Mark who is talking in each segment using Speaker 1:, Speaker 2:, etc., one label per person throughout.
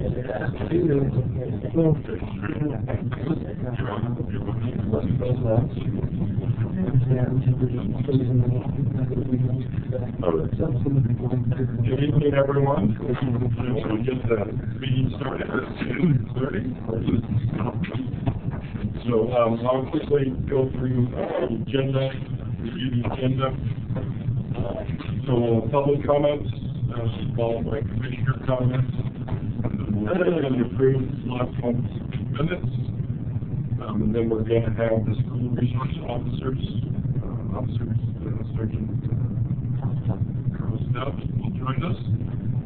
Speaker 1: Good evening, everyone. We'll get the meeting started at 2:30. So I'll quickly go through the agenda, review the agenda. So public comments, followed by commissioner comments, and approve last month's minutes. And then we're going to have the school resource officers, Sergeant Carl will join us.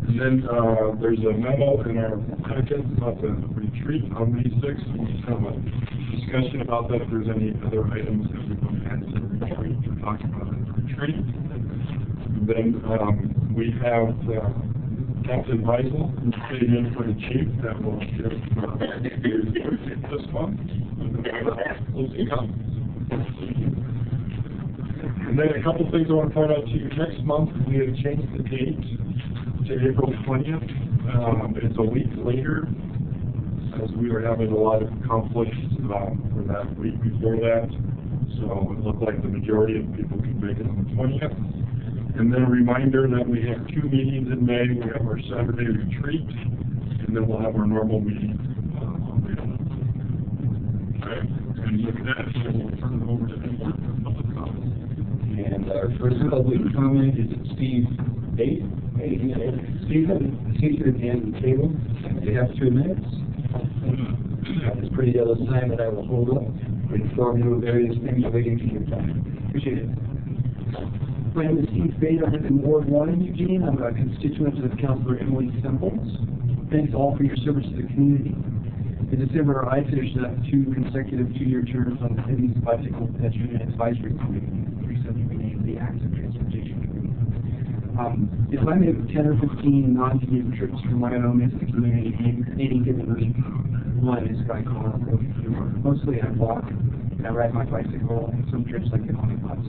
Speaker 1: And then there's a memo in our packet about the retreat on May 6th. We'll just have a discussion about that if there's any other items that we want to add to the retreat to talk about at the retreat. And then we have Captain Weisel, who's sitting in for the chief, that will give this month. And then a couple things I want to point out to you. Next month, we have changed the date to April 20th. It's a week later, as we were having a lot of conflicts for that week before that. So it looked like the majority of people could make it on the 20th. And then a reminder that we have 2 meetings in May. We have our Saturday retreat, and then we'll have our normal meeting on May 11th. All right. And with that, we'll turn it over to anyone for public comments.
Speaker 2: And our first public comment is Steve Bate. Stephen, seated at the end of the table. You have 2 minutes. It's pretty yellow sign that I will hold up to inform you of various things relating to your time. Appreciate it. My name is Steve Bate. I live in Ward 1 in Eugene. I'm a constituent of Councilor Emily Semples. Thanks all for your service to the community. In December, I finished up 2 consecutive 2-year terms on the city's Bicycle Pedestrian Advisory Committee, recently renamed the Active Transportation Committee. If I make 10 or 15 non-commute trips from my own into the community any given week, one is what I call a mostly I walk, I ride my bicycle, and some trips I get on a bus.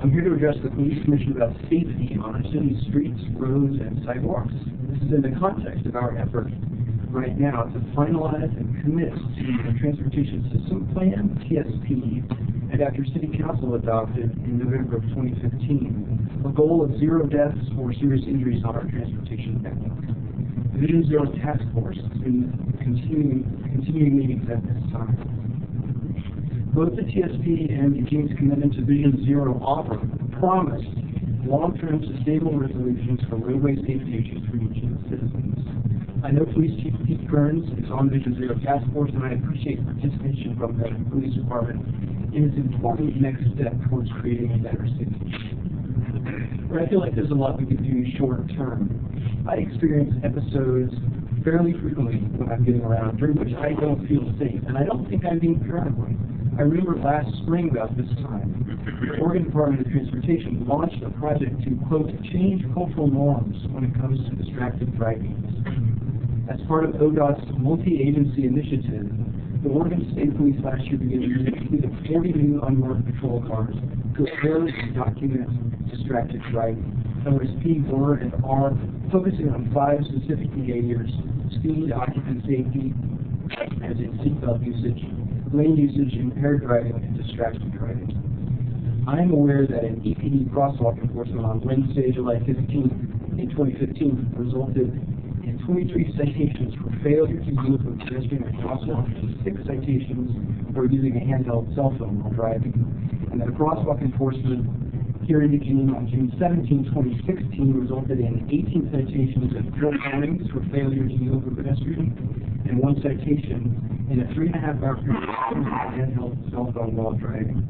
Speaker 2: I'm here to address the police commission about safety on our city's streets, roads, and sidewalks. This is in the context of our effort right now to finalize and commit to the Transportation System Plan, TSP, and after City Council adopted in November of 2015, a goal of 0 deaths or serious injuries on our transportation network. The Vision Zero Task Force has been continuing meetings at this time. Both the TSP and Eugene's commitment to Vision Zero offer promised long-term sustainable resolutions for roadway safety issues for Eugene citizens. I know Police Chief Pete Kearns is on Vision Zero Task Force, and I appreciate participation from the police department in this important next step towards creating a better city. But I feel like there's a lot we could do short term. I experience episodes fairly frequently when I'm getting around during which I don't feel safe, and I don't think I'm being paranoid. I remember last spring about this time, the Oregon Department of Transportation launched a project to, quote, change cultural norms when it comes to distracted driving. As part of ODOT's multi-agency initiative, the Oregon State Police last year began using the 40 new unmarked patrol cars to observe and document distracted driving. OSP, WER, and R focusing on 5 specific behaviors: speed, occupant safety, as in seatbelt usage, lane usage, impaired driving, and distracted driving. I am aware that an EPD crosswalk enforcement on Wednesday, July 15th, in 2015 resulted in 23 citations for failure to use a pedestrian at crosswalk and 6 citations for using a handheld cell phone while driving. And that crosswalk enforcement here in Eugene on June 17, 2016 resulted in 18 citations and 4 warnings for failure to use a pedestrian, and 1 citation in a 3.5-hour period for a handheld cell phone while driving.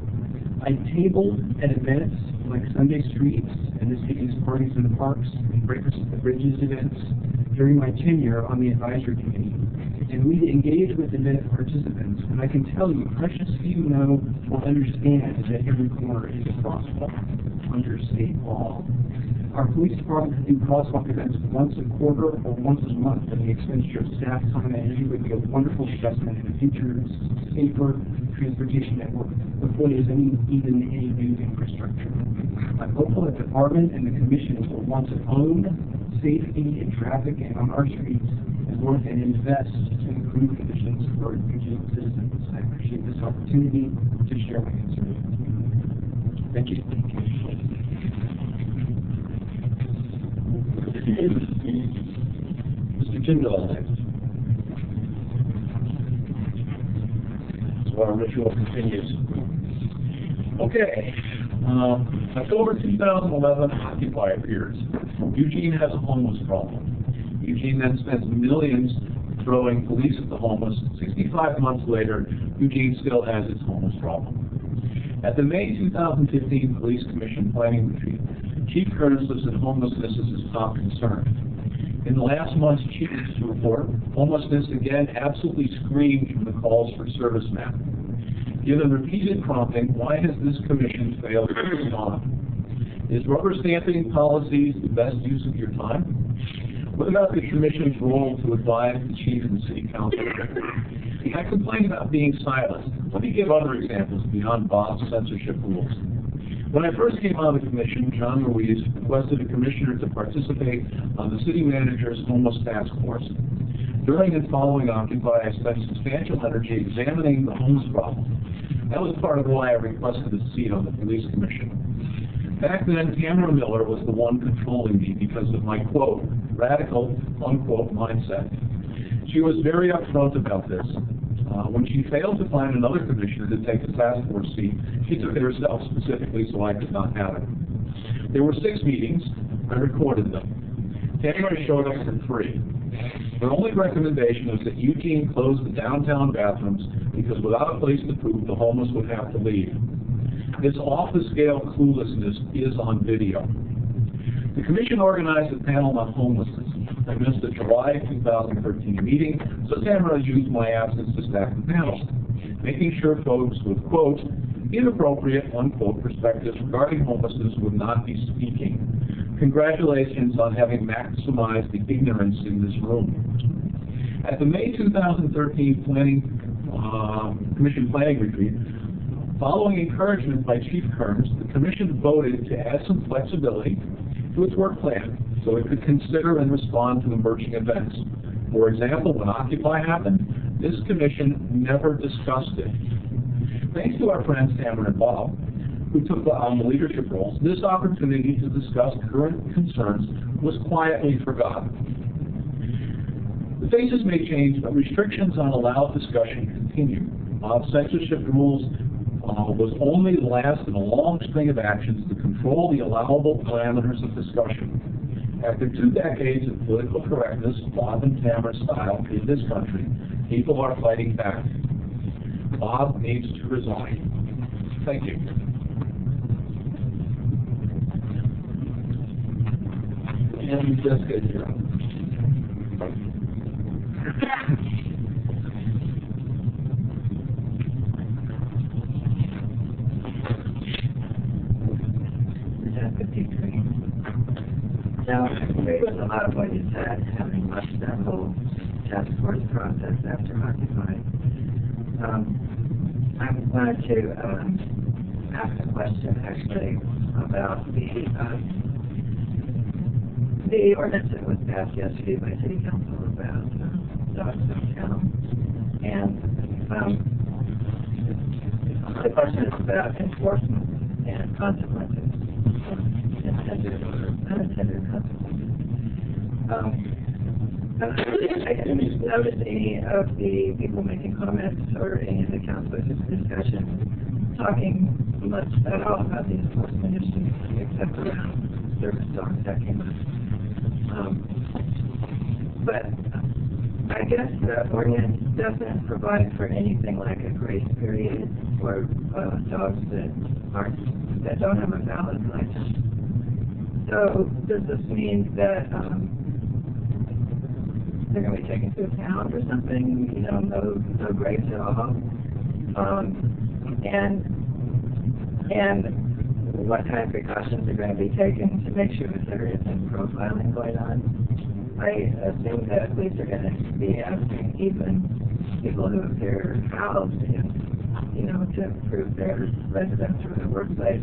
Speaker 2: I tabled at events like Sunday Streets and the city's Parties in the Parks and Breakfast at the Bridges events during my tenure on the advisory committee, and we engage with event participants, and I can tell you, precious few know or understand that every corner is a crosswalk under state law. Our police department can do crosswalk events once a quarter or once a month, and the expenditure of staff, time, and energy would be a wonderful investment in the future safer transportation network before there's even any new infrastructure. I'm hopeful that the department and the commission will want to own safety and traffic on our streets and work and invest to improve conditions for Eugene citizens. I appreciate this opportunity to share my concerns. Thank you. Mr. Tyndall next.
Speaker 3: So our ritual continues. Okay. October 2011, Occupy appears. Eugene has a homeless problem. Eugene then spends millions throwing police at the homeless. 65 months later, Eugene still has its homeless problem. At the May 2015 Police Commission Planning Retreat, Chief Kearns said homelessness is his top concern. In the last month's Chief's report, homelessness again absolutely screamed from the calls for service map. Given repeated prompting, why has this commission failed to respond? Is rubber stamping policies the best use of your time? What about the commission's role to advise the chief and city council? I complain about being silenced. Let me give other examples beyond Bob's censorship rules. When I first came on the commission, John Ruiz requested a commissioner to participate on the city manager's homeless task force. During and following Occupy, I spent substantial energy examining the homeless problem. That was part of why I requested a seat on the police commission. Back then, Tamara Miller was the one controlling me because of my, quote, radical, unquote, mindset. She was very upfront about this. When she failed to find another commissioner to take the task force seat, she took it herself specifically so I could not have it. There were 6 meetings. I recorded them. Tamara showed up for free. Her only recommendation was that Eugene close the downtown bathrooms because without a place to poop, the homeless would have to leave. This off-the-scale cluelessness is on video. The commission organized a panel on homelessness. I missed the July 2013 meeting, so Tamara used my absence to staff the panel, making sure folks with, quote, inappropriate, unquote, perspectives regarding homelessness would not be speaking. Congratulations on having maximized the ignorance in this room. At the May 2013 Commission Planning Retreat, following encouragement by Chief Kearns, the Commission voted to add some flexibility to its work plan so it could consider and respond to emerging events. For example, when Occupy happened, this Commission never discussed it. Thanks to our friends Tamara and Bob, who took on the leadership roles, this opportunity to discuss current concerns was quietly forgotten. The faces may change, but restrictions on allowed discussion continue. Bob's censorship rules was only the last in a long string of actions to control the allowable parameters of discussion. After 2 decades of political correctness, Bob and Tamara style, in this country, people are fighting back. Bob needs to resign. Thank you.
Speaker 2: And Jessica, you're up.
Speaker 4: Now, I agree with a lot of what you said, having watched that whole task force process after Occupy. I wanted to ask a question, actually, about the ordinance that was passed yesterday by City Council about dogs downtown. And the question is about enforcement and consequences. Intended or unintended consequences. I didn't notice any of the people making comments or any of the councilors' discussion talking much at all about the enforcement issues, except around service dogs that came up. But I guess the ordinance doesn't provide for anything like a grace period for dogs that don't have a valid license. So does this mean that they're going to be taken to a pound or something? You know, no grace at all. And what kind of precautions are going to be taken to make sure that there isn't profiling going on? I assume that police are going to be asking even people who appear housed, you know, to prove their residence or their workplace.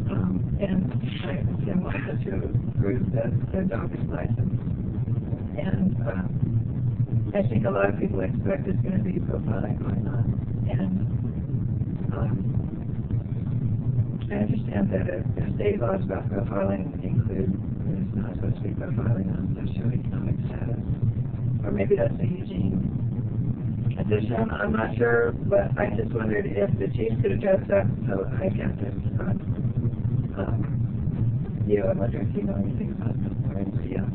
Speaker 4: And I assume also to groups that their dog is licensed. And I think a lot of people expect there's going to be profiling going on. And I understand that if state laws about profiling include there's not supposed to be profiling on socioeconomic status. Or maybe that's a Eugene addition, I'm not sure, but I just wondered if the chief could address that, so I guess it's you, I wonder if you know anything about that, or anybody else.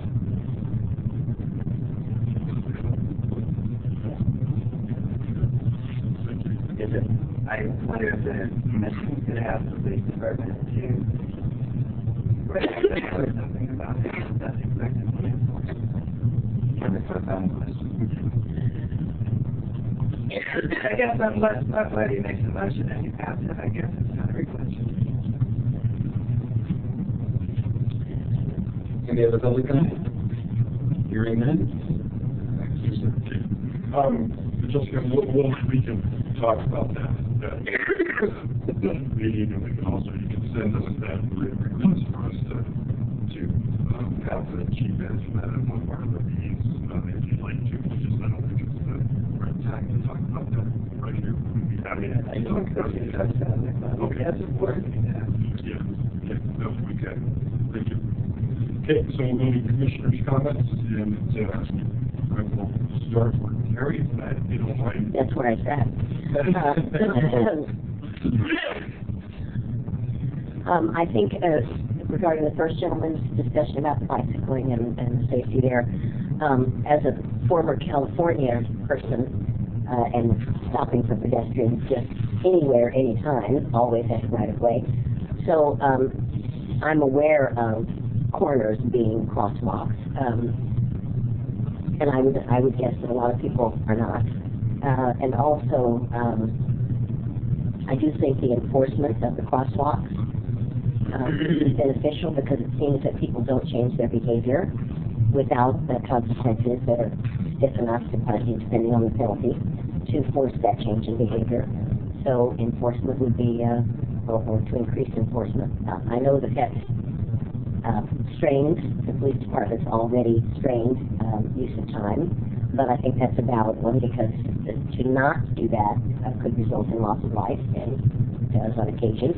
Speaker 4: I wonder if the commission could have the police department to write something about it, if that's effectively enforced. And the profiling question. I guess unless somebody makes a motion and you pass it, I guess it's not a question.
Speaker 2: Any other public comment? Hearing none?
Speaker 1: Jessica, we can talk about that meeting, and we can also, you can send us that request for us to have the chief answer that at one of our meetings, if you'd like to. Just I don't think it's the right time to talk about that right here. I mean,
Speaker 4: I don't think it's
Speaker 1: okay.
Speaker 4: That's important.
Speaker 1: Yeah, no, we can. Thank you. Okay, so we'll go to commissioners' comments, and I will start with Terry, if you don't mind.
Speaker 5: That's what I said. I think regarding the first gentleman's discussion about the bicycling and the safety there, as a former California person and stopping for pedestrians just anywhere, anytime, always has right of way. So I'm aware of corners being crosswalks. And I would guess that a lot of people are not. And also, I do think the enforcement of the crosswalks is beneficial because it seems that people don't change their behavior without the consequences that are stiff enough to punish you, depending on the penalty, to force that change in behavior. So enforcement would be, or to increase enforcement. I know that that's strained, the police department's already strained use of time, but I think that's a valid one because to not do that could result in loss of life, and does on occasion.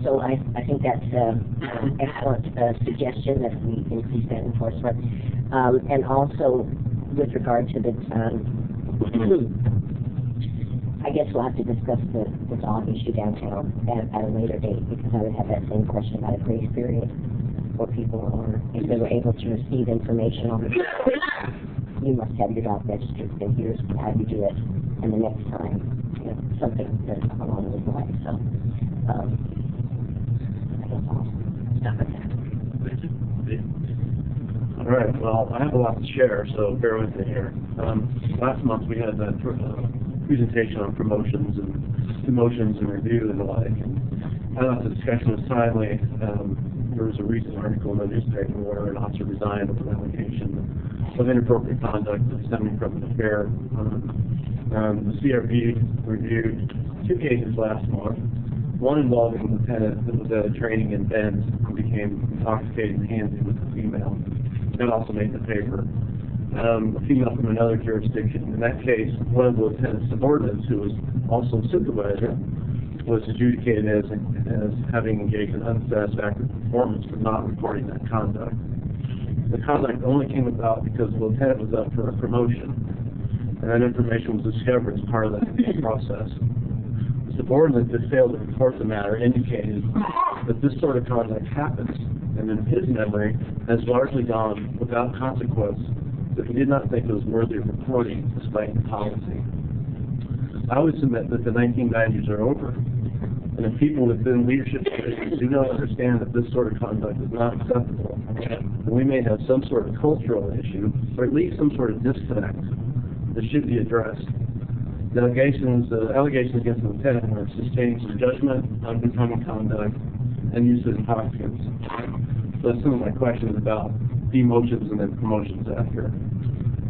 Speaker 5: So I think that's an excellent suggestion that we increase that enforcement. And also with regard to the I guess we'll have to discuss the dog issue downtown at a later date, because I would have that same question about a grace period for people, or if they were able to receive information on it. You must have your dog registered, and here's how you do it, and the next time, you know, something along those lines. So, I guess I'll stop at that.
Speaker 6: All right, well, I have a lot to share, so bear with me here. Last month we had that presentation on promotions and demotions and review and the like. I thought the discussion was timely. There was a recent article in the newspaper where an officer resigned with an allegation of inappropriate conduct stemming from an affair. The CRB reviewed 2 cases last month. One involving a lieutenant that was at a training in Bend and became intoxicated and handsy with a female. That also made the paper. A female from another jurisdiction. In that case, one of the lieutenant's subordinates, who was also a supervisor, was adjudicated as having engaged in unsatisfactory performance for not reporting that conduct. The conduct only came about because the lieutenant was up for a promotion, and that information was discovered as part of that process. The subordinate that failed to report the matter indicated that this sort of conduct happens, and in his memory has largely gone without consequence, that he did not think it was worthy of reporting despite the policy. I would submit that the 1990s are over, and if people within leadership positions do not understand that this sort of conduct is not acceptable, then we may have some sort of cultural issue, or at least some sort of disconnect that should be addressed. The allegations against the lieutenant were sustaining some judgment, unbecoming conduct, and use of intoxicants. So that's some of my questions about demotions and then promotions after.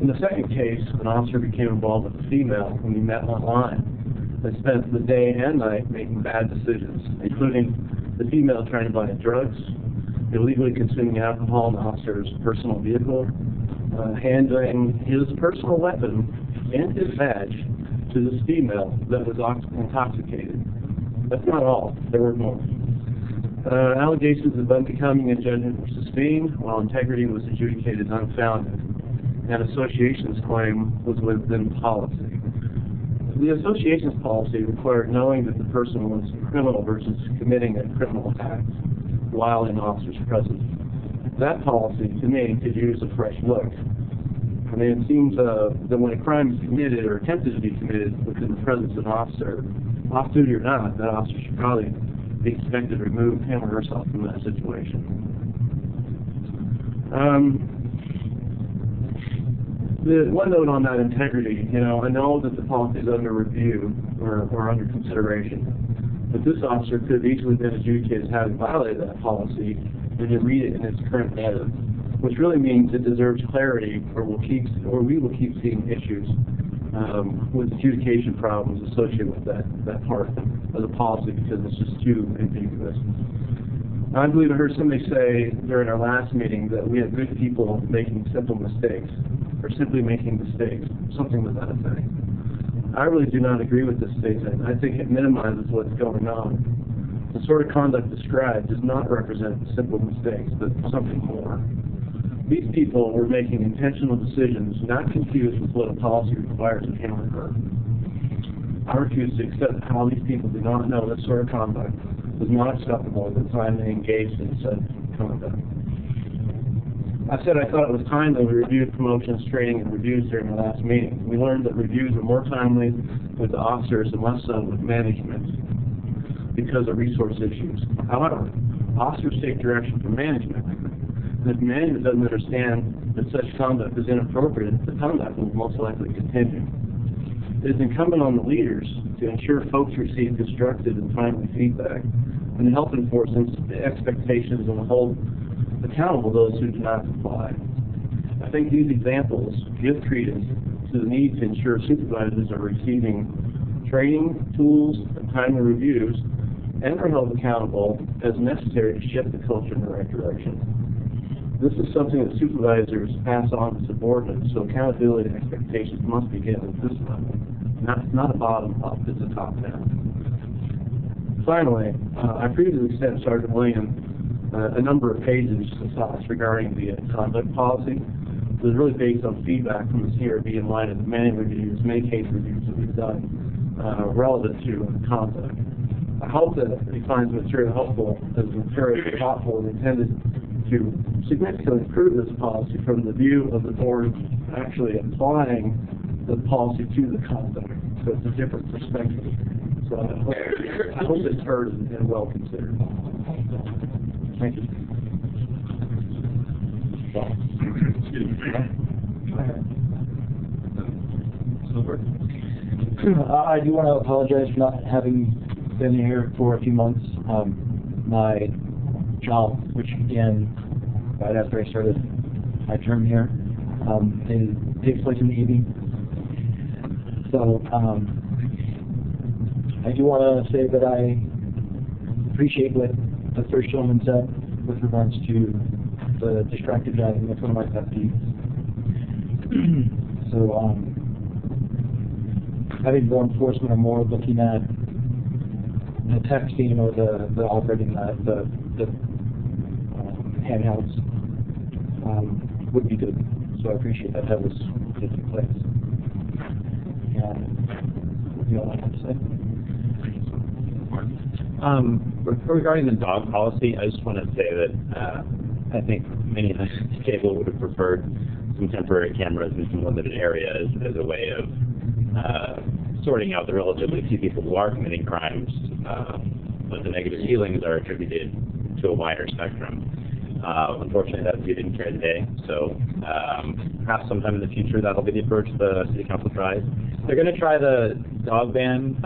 Speaker 6: In the second case, an officer became involved with a female when he met online. They spent the day and night making bad decisions, including the female trying to buy drugs, illegally consuming alcohol in the officer's personal vehicle, handling his personal weapon and his badge to this female that was intoxicated. That's not all. There were more. Allegations of unbecoming and judgment were sustained, while integrity was adjudicated unfounded, and association's claim was within policy. The association's policy required knowing that the person was a criminal versus committing a criminal act while in officer's presence. That policy, to me, could use a fresh look. I mean, it seems that when a crime is committed or attempted to be committed within the presence of an officer, off duty or not, that officer should probably be expected to remove him or herself from that situation. The one note on that integrity, I know that the policy is under review or under consideration, but this officer could have easily been adjudicated as having violated that policy when you read it in its current letter, which really means it deserves clarity, or we will keep seeing issues with adjudication problems associated with that part of the policy because it's just too ambiguous. I believe I heard somebody say during our last meeting that we have good people making simple mistakes, or simply making mistakes, something to that effect. I really do not agree with this statement. I think it minimizes what's going on. The sort of conduct described does not represent simple mistakes, but something more. These people were making intentional decisions, not confused with what a policy requires of him or her. I refuse to accept how these people did not know this sort of conduct was not acceptable at the time they engaged in said conduct. I said I thought it was time that we reviewed promotions, training, and reviews during the last meeting. We learned that reviews were more timely with the officers and less so with management because of resource issues. However, officers take direction from management. And if management doesn't understand that such conduct is inappropriate, the conduct will most likely continue. It is incumbent on the leaders to ensure folks receive constructive and timely feedback and to help enforce expectations and hold accountable those who do not comply. I think these examples give credence to the need to ensure supervisors are receiving training, tools, and timely reviews, and are held accountable as necessary to shift the culture in the right direction. This is something that supervisors pass on to subordinates, so accountability and expectations must begin at this level. Not a bottom-up, it's a top-down. Finally, I previously sent Sergeant William a number of pages of thoughts regarding the conduct policy. It was really based on feedback from the CRB in light of many reviews, many case reviews that we've done relevant to conduct. I hope that he finds the material helpful as very thoughtful and intended to significantly improve this policy from the view of the board actually applying the policy to the conduct. So it's a different perspective. So I hope it's heard and well considered. Thank you.
Speaker 7: I do want to apologize for not having been here for a few months. My job, which began right after I started my term here, takes place in the evening. So I do want to say that I appreciate what the first gentleman said with regards to the distracted driving. That's one of my pet peeves. So having law enforcement are more looking at the texting or the operating the handhelds would be good. So I appreciate that was taking place. And what do you all have to say?
Speaker 8: Regarding the dog policy, I just want to say that I think many of us at the table would have preferred some temporary cameras in some limited areas as a way of sorting out the relatively few people who are committing crimes, but the negative feelings are attributed to a wider spectrum. Unfortunately, that view didn't carry today, so perhaps sometime in the future that'll be the approach the City Council tries. They're going to try the dog ban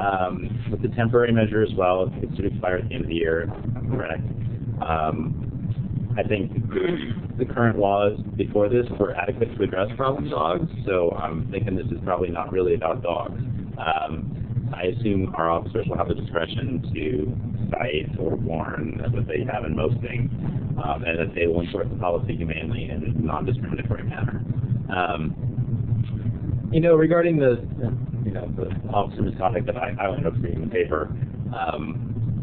Speaker 8: with the temporary measure as well. It's to expire at the end of the year, if I'm correct. I think the current laws before this were adequate to address problem dogs, so I'm thinking this is probably not really about dogs. I assume our officers will have the discretion to cite or warn, as they have in most things, and that they will enforce the policy humanely and in a non-discriminatory manner. Regarding the officer misconduct that I wound up reading in the paper,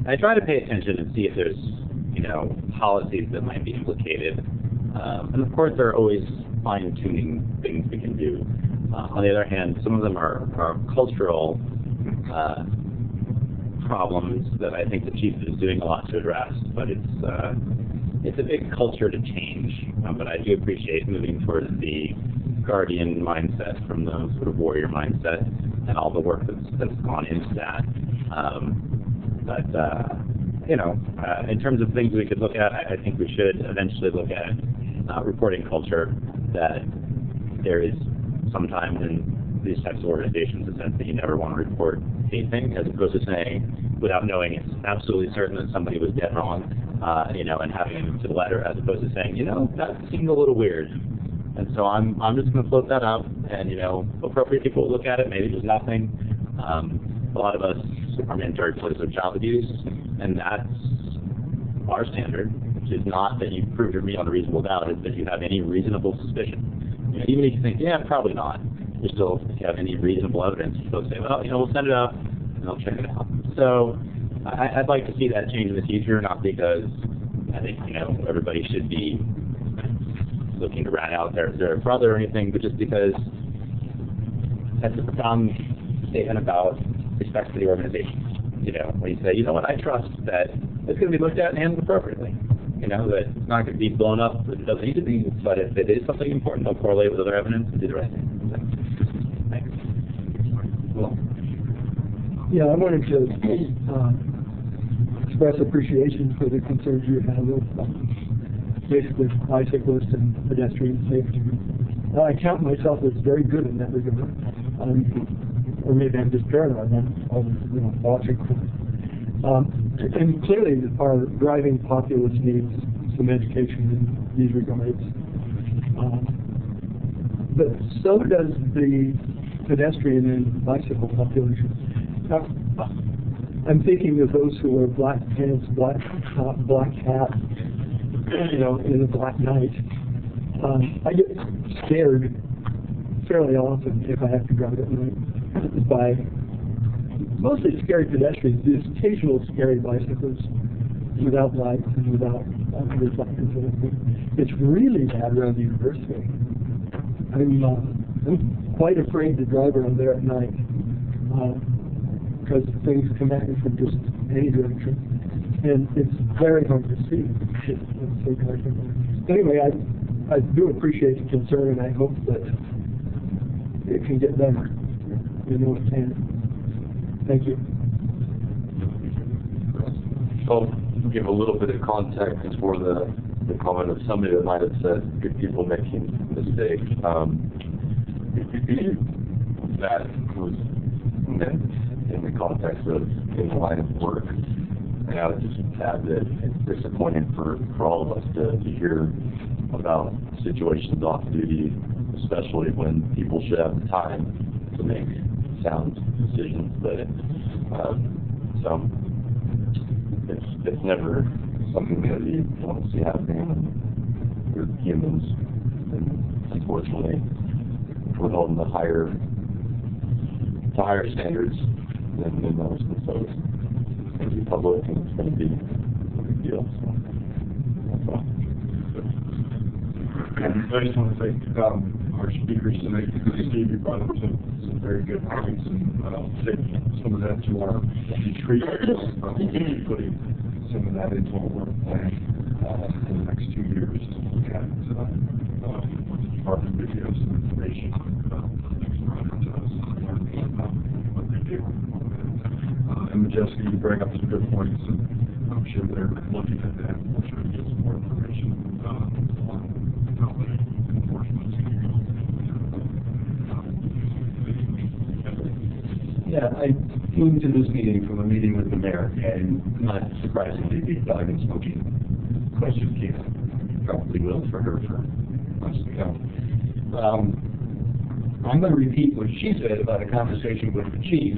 Speaker 8: I try to pay attention and see if there's, policies that might be implicated. And of course, there are always fine-tuning things we can do. On the other hand, some of them are cultural problems that I think the chief is doing a lot to address, but it's a big culture to change. But I do appreciate moving towards the guardian mindset from the sort of warrior mindset and all the work that's gone into that. In terms of things we could look at, I think we should eventually look at reporting culture, that there is sometimes in these types of organizations a sense that you never want to report anything, as opposed to saying, without knowing it's absolutely certain that somebody was dead wrong, and having them to the letter, as opposed to saying, that seemed a little weird. And so I'm just going to float that out, and, appropriate people will look at it, maybe there's nothing. A lot of us are mentored because of child abuse, and that's our standard, which is not that you prove to me on a reasonable doubt, it's that you have any reasonable suspicion. Even if you think, probably not, you still, if you have any reasonable evidence, you still say, well, we'll send it up, and they'll check it out. So I'd like to see that change in the future, not because I think, everybody should be looking to rat out their brother or anything, but just because that's a profound statement about respect for the organization. When you say, I trust that it's going to be looked at and handled appropriately. That it's not going to be blown up if it doesn't need to be, but if it is something important, they'll correlate with other evidence and do the right thing. Thanks.
Speaker 3: Well,
Speaker 9: I wanted to express appreciation for the concerns you have with basically bicyclists and pedestrian safety. I count myself as very good in that regard. Or maybe I'm just paranoid. I'm watching. And clearly, our driving populace needs some education in these regards. But so does the pedestrian and bicycle population. I'm thinking of those who wear black pants, black top, black hat, in a black night. I get scared fairly often if I have to drive at night by mostly scary pedestrians, these occasional scary bicyclists without lights and without reflectors. It's really bad around the university. I'm quite afraid to drive around there at night because things come at you from just any direction, and it's very hard to see. Anyway, I do appreciate the concern, and I hope that it can get better. It can. Thank you.
Speaker 1: I'll give a little bit of context for the comment of somebody that might have said good people making mistakes. That was meant in the context of in the line of work. And I would just add that it's disappointing for all of us to hear about situations off duty, especially when people should have the time to make sound decisions. But it's never something that you want to see happening. We're humans, and unfortunately, we're holding the higher standards than most. And so it's going to be public, and it's going to be a big deal. So that's all.
Speaker 10: I just want to thank our speakers tonight, because Steve, you brought up some very good points, and I'll take some of that to our retreat, putting some of that into our work plan in the next 2 years to look at Department videos and information next project to us, what they do. And Majeski, you bring up some good points, and I'm sure they're looking at that. I'm sure to get some more information on enforcement.
Speaker 2: Yeah, I came to this meeting from a meeting with the mayor, and not surprisingly, the dog and smoking question came up. Probably will for her for months to come. I'm going to repeat what she said about a conversation with the chief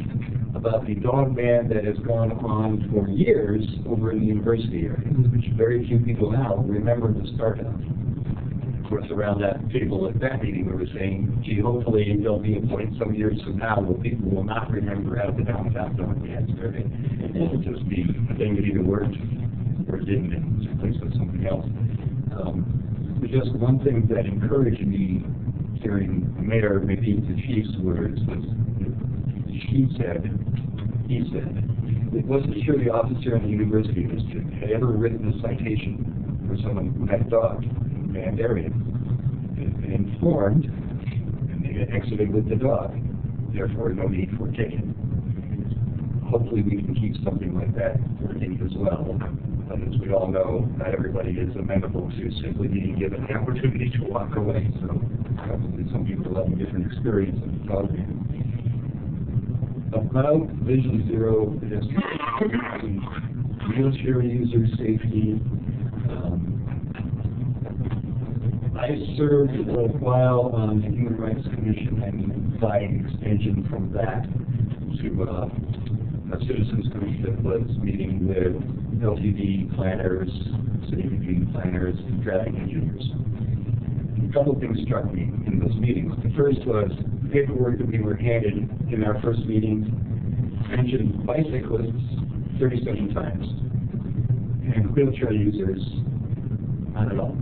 Speaker 2: about the dog ban that has gone on for years over in the university area, which very few people now remember the start of. Of course, around that table at that meeting, we were saying, gee, hopefully there'll be a point some years from now where people will not remember how the downtown dog ban started. And it'll just be a thing that either worked or didn't, and was replaced with something else. But just one thing that encouraged me hearing the mayor repeat the chief's words was, she said, he said, it wasn't sure the officer in the university district had ever written a citation for someone who had a dog in a banned area. They had been informed, and they had exited with the dog. Therefore, no need for a ticket. Hopefully we can keep something like that working as well. But as we all know, not everybody is amenable to simply being given the opportunity to walk away. So probably some people have a different experience of the dog ban. About Vision Zero pedestrian, wheelchair user safety. I served for a while on the Human Rights Commission and by extension from that to a citizens group that was meeting with LTD planners, city review planners, and traffic engineers. A couple of things struck me in those meetings. The first was the paperwork that we were handed in our first meeting mentioned bicyclists 37 times and wheelchair users not at all.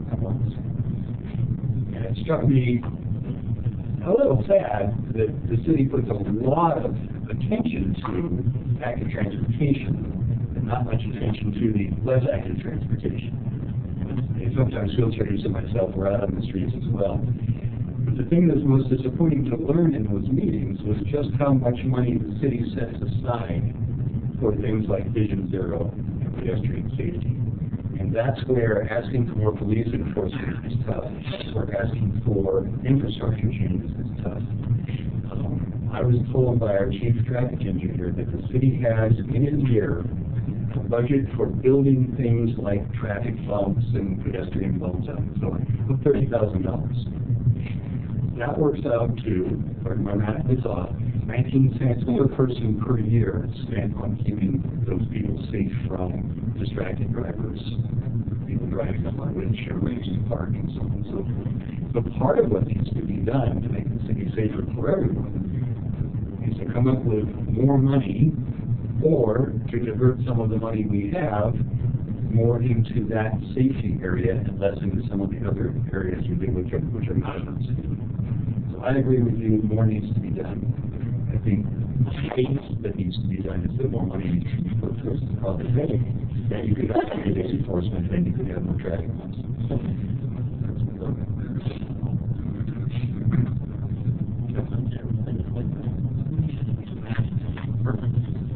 Speaker 2: Not once. And it struck me a little sad that the city puts a lot of attention to active transportation and not much attention to the less active transportation. And sometimes wheelchairs and myself were out on the streets as well. But the thing that was most disappointing to learn in those meetings was just how much money the city sets aside for things like Vision Zero and pedestrian safety. And that's where asking for police enforcement is tough, or asking for infrastructure changes is tough. I was told by our chief traffic engineer that the city has in a year a budget for building things like traffic bumps and pedestrian bumps out and so on, of $30,000. That works out to, or my math is off, 19 cents per person per year spent on keeping those people safe from distracted drivers, people driving up on wheelchair ramps and park and so on and so forth. But part of what needs to be done to make the city safer for everyone is to come up with more money or to divert some of the money we have more into that safety area and less into some of the other areas we do which are not enough. So I agree with you, more needs to be done. I think the space that needs to be done is that more money needs to be put towards the public safety. Then you could have police enforcement, then you could have more traffic laws.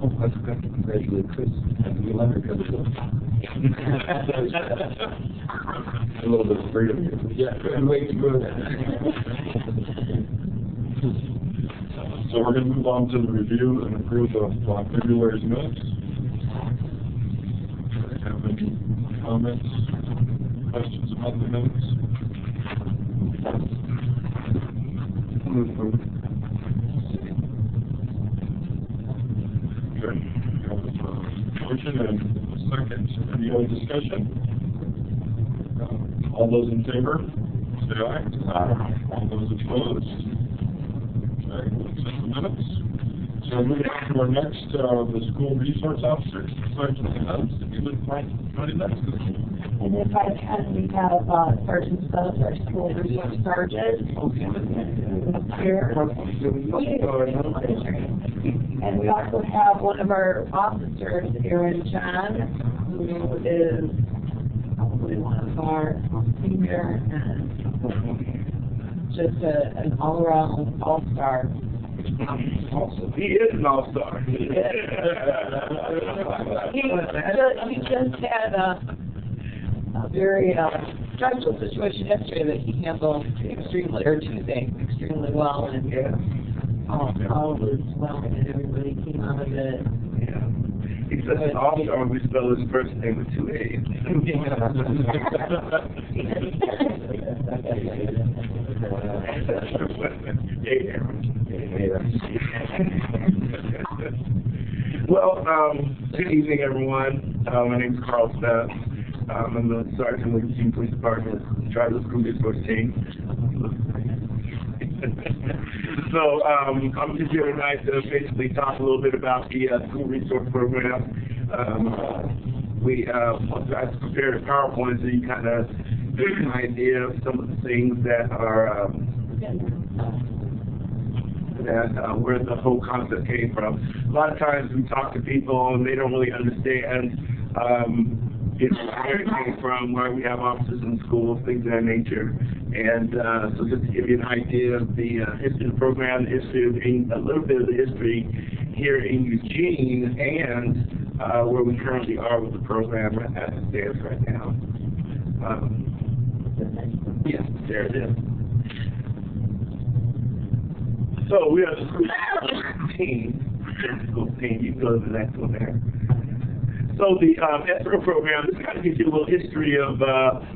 Speaker 2: Oh, I forgot to congratulate Chris on the new undercover.
Speaker 10: A little bit of freedom here.
Speaker 2: Yeah, and way to go.
Speaker 10: So we're going to move on to the review and approve of February's minutes. Have any comments, questions about the minutes? Good. We have a motion and a second. Any other discussion? All those in favor, say aye. Aye. All those opposed? Okay, we'll accept the minutes. So moving on to our next, the school resource officer. Sergeant Stubbs, if you would mind joining us.
Speaker 4: And if I can, we have Sergeant Stubbs, our school resource sergeant. Here. And we also have one of our officers, Aaron John, who is probably one of our senior and just an all-around all-star.
Speaker 10: Also, he is an all-star.
Speaker 4: He just had a very stressful situation yesterday that he handled extremely, or Tuesday, extremely well, and all was well, and everybody came out of it.
Speaker 10: Yeah. He's such an all-star when we spell his first name with 2 A's.
Speaker 11: Hey there. Well, good evening, everyone. My name is Carl Smith. I'm the Sergeant with the Eugene Police Department, Charter School Resource Team. So I'm just here tonight to basically talk a little bit about the school resource program. I prepared a PowerPoint so you kind of get an idea of some of the things that are where the whole concept came from. A lot of times we talk to people and they don't really understand where it came from, why we have officers in schools, things of that nature. And so just to give you an idea of the history of the program, a little bit of the history here in Eugene, and where we currently are with the program as it stands right now. Yes, there it is. So we are the school team. You can go to the next one there. So the SRO program, this kind of gives you a little history of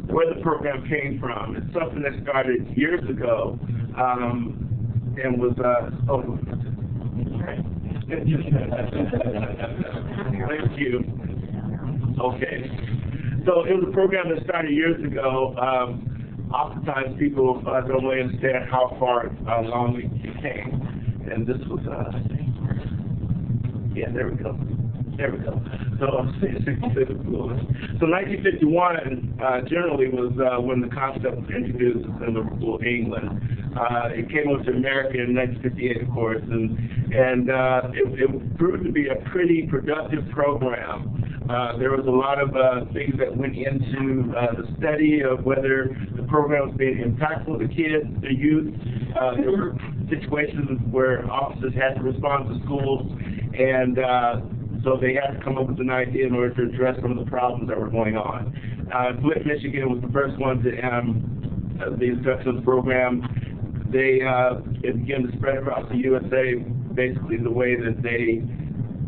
Speaker 11: where the program came from. It's something that started years ago and was, Thank you. Okay. So it was a program that started years ago. Oftentimes people don't really understand how far along we came. And this was, yeah, there we go. There we go. So 1951 generally was when the concept was introduced in Liverpool, England. It came over to America in 1958, of course, and it proved to be a pretty productive program. There was a lot of things that went into the study of whether the program was being impactful to kids, to youth. There were situations where officers had to respond to schools, and so they had to come up with an idea in order to address some of the problems that were going on. Flint, Michigan was the first one to the introduction of the program. It began to spread across the USA, basically the way that they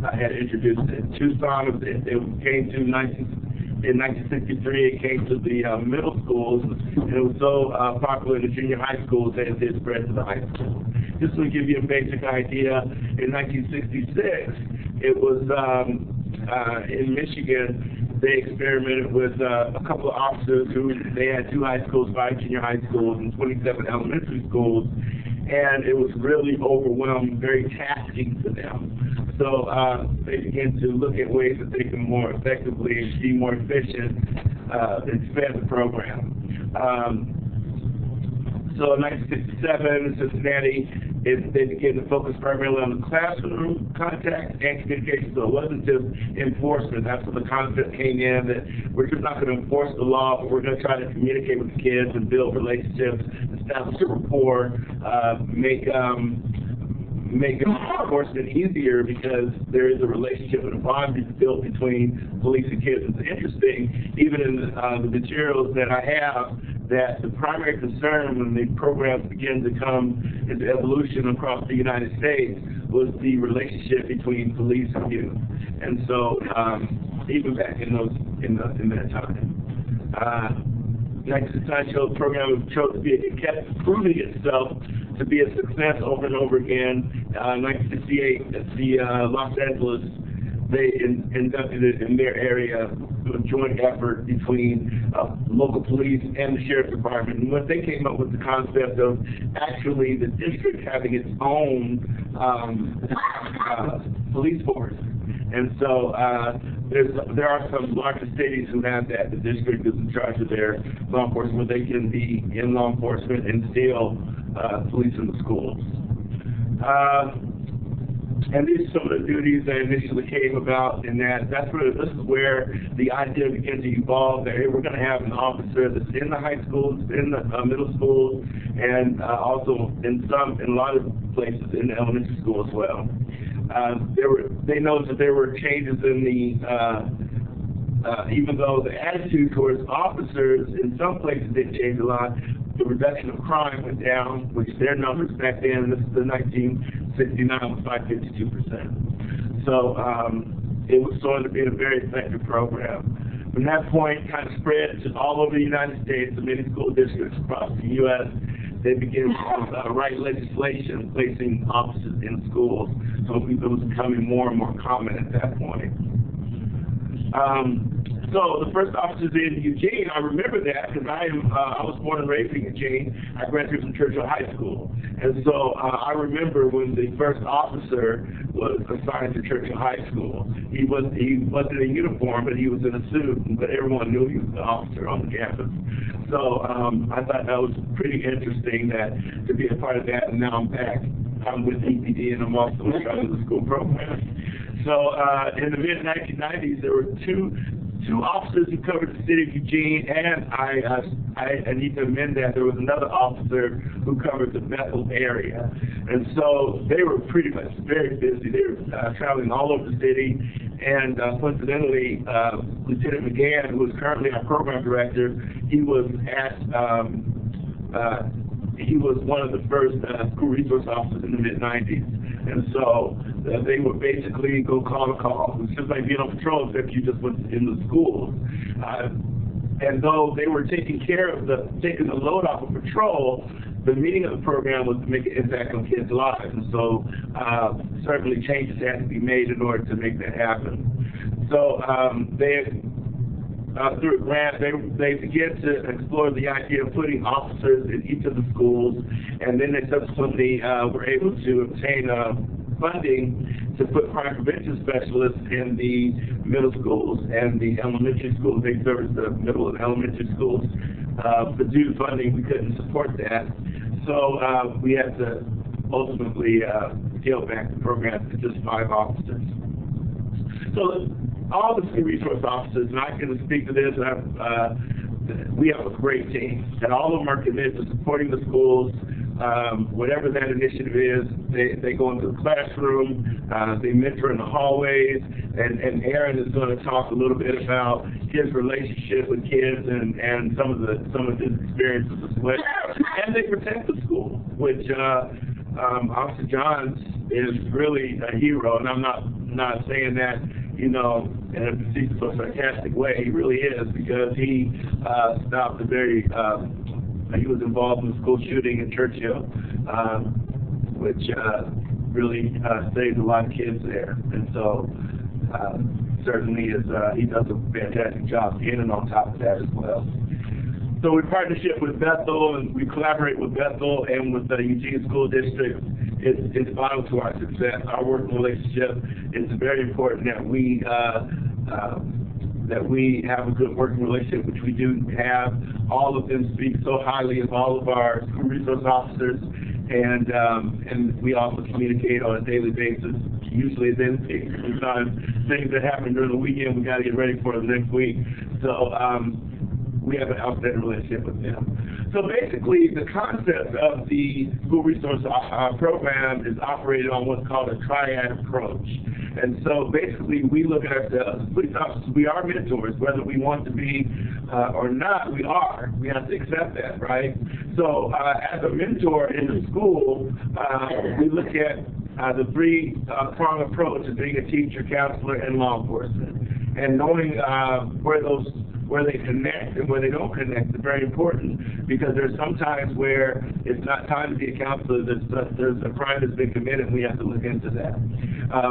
Speaker 11: had introduced it. Tucson, it came to in 1963, it came to the middle schools, and it was so popular in the junior high schools that it did spread to the high schools. Just to give you a basic idea, in 1966, it was in Michigan, they experimented with a couple of officers they had 2 high schools, 5 junior high schools, and 27 elementary schools, and it was really overwhelming, very taxing to them. So they began to look at ways that they can more effectively and be more efficient expand the program. So in 1967 in Cincinnati, they began to focus primarily on the classroom contact and communication. So it wasn't just enforcement. That's where the concept came in, that we're just not going to enforce the law, but we're going to try to communicate with the kids and build relationships, establish a rapport, make enforcement easier because there is a relationship and a bond built between police and kids. It's interesting, even in the materials that I have, that the primary concern when the programs began to come into evolution across the United States was the relationship between police and youth. And so, even back in that time. 1969 showed the program it kept proving itself to be a success over and over again. 1968, at the Los Angeles, they inducted it in their area, a joint effort between local police and the sheriff's department. And what they came up with the concept of actually the district having its own police force. And so there are some larger cities who have that. The district is in charge of their law enforcement, where they can be in law enforcement and still police in the schools. And these are some of the duties that initially came about, and this is where the idea began to evolve. That hey, we're going to have an officer that's in the high schools, in the middle schools, and also in a lot of places in the elementary school as well. They noticed that there were changes in even though the attitude towards officers in some places did change a lot, the reduction of crime went down, which their numbers back then, this is the 1969, was by 52%. So it was sort of been a very effective program. From that point, kind of spread to all over the United States, to many school districts across the U.S. they began to write legislation placing officers in schools. So it was becoming more and more common at that point. So the first officers in Eugene, I remember that because I was born and raised in Eugene. I graduated from Churchill High School, and so I remember when the first officer was assigned to Churchill High School. He wasn't in uniform, but he was in a suit, but everyone knew he was the officer on the campus. So I thought that was pretty interesting to be a part of that, and now I'm back. I'm with EPD, and I'm also in charge of the school program. So in the mid-1990s, there were two officers who covered the city of Eugene, and I need to amend that. There was another officer who covered the Bethel area. And so they were pretty much very busy. They were traveling all over the city. And coincidentally, Lieutenant McGann, who is currently our program director, he was one of the first school resource officers in the mid-90s. And so they would basically go call to call. It was just like being on patrol, except you just went in the schools. And though they were taking the load off of patrol, the meaning of the program was to make an impact on kids' lives. And so certainly changes had to be made in order to make that happen. So through a grant, they began to explore the idea of putting officers in each of the schools, and then they subsequently were able to obtain funding to put crime prevention specialists in the middle schools and the elementary schools. They service the middle and elementary schools. But due to funding, we couldn't support that. So we had to ultimately scale back the program to just 5 officers. So all the school resource officers, and I can speak to this, we have a great team, and all of them are committed to supporting the schools. Whatever that initiative is, they go into the classroom, they mentor in the hallways, and Aaron is going to talk a little bit about his relationship with kids and some of his experiences as well. And they protect the school, which Officer Johns is really a hero, and I'm not saying that, you know, in a perceived or sarcastic way. He really is, because he stopped he was involved in the school shooting in Churchill, which really saved a lot of kids there. And so certainly he does a fantastic job getting on top of that as well. So we partnership with Bethel, and we collaborate with Bethel and with the Eugene School District. It's vital to our success. Our working relationship is very important that we have a good working relationship, which we do have. All of them speak so highly of all of our school resource officers, and we also communicate on a daily basis. Usually then sometimes things that happen during the weekend, we got to get ready for the next week. So we have an outstanding relationship with them. So basically, the concept of the school resource program is operated on what's called a triad approach. And so basically, we look at ourselves as police officers. We are mentors, whether we want to be or not. We are. We have to accept that, right? So as a mentor in the school, we look at the three-prong approach of being a teacher, counselor, and law enforcement, and knowing where they connect and where they don't connect is very important, because there's some times where it's not time to be a counselor. There's a crime that's been committed, and we have to look into that.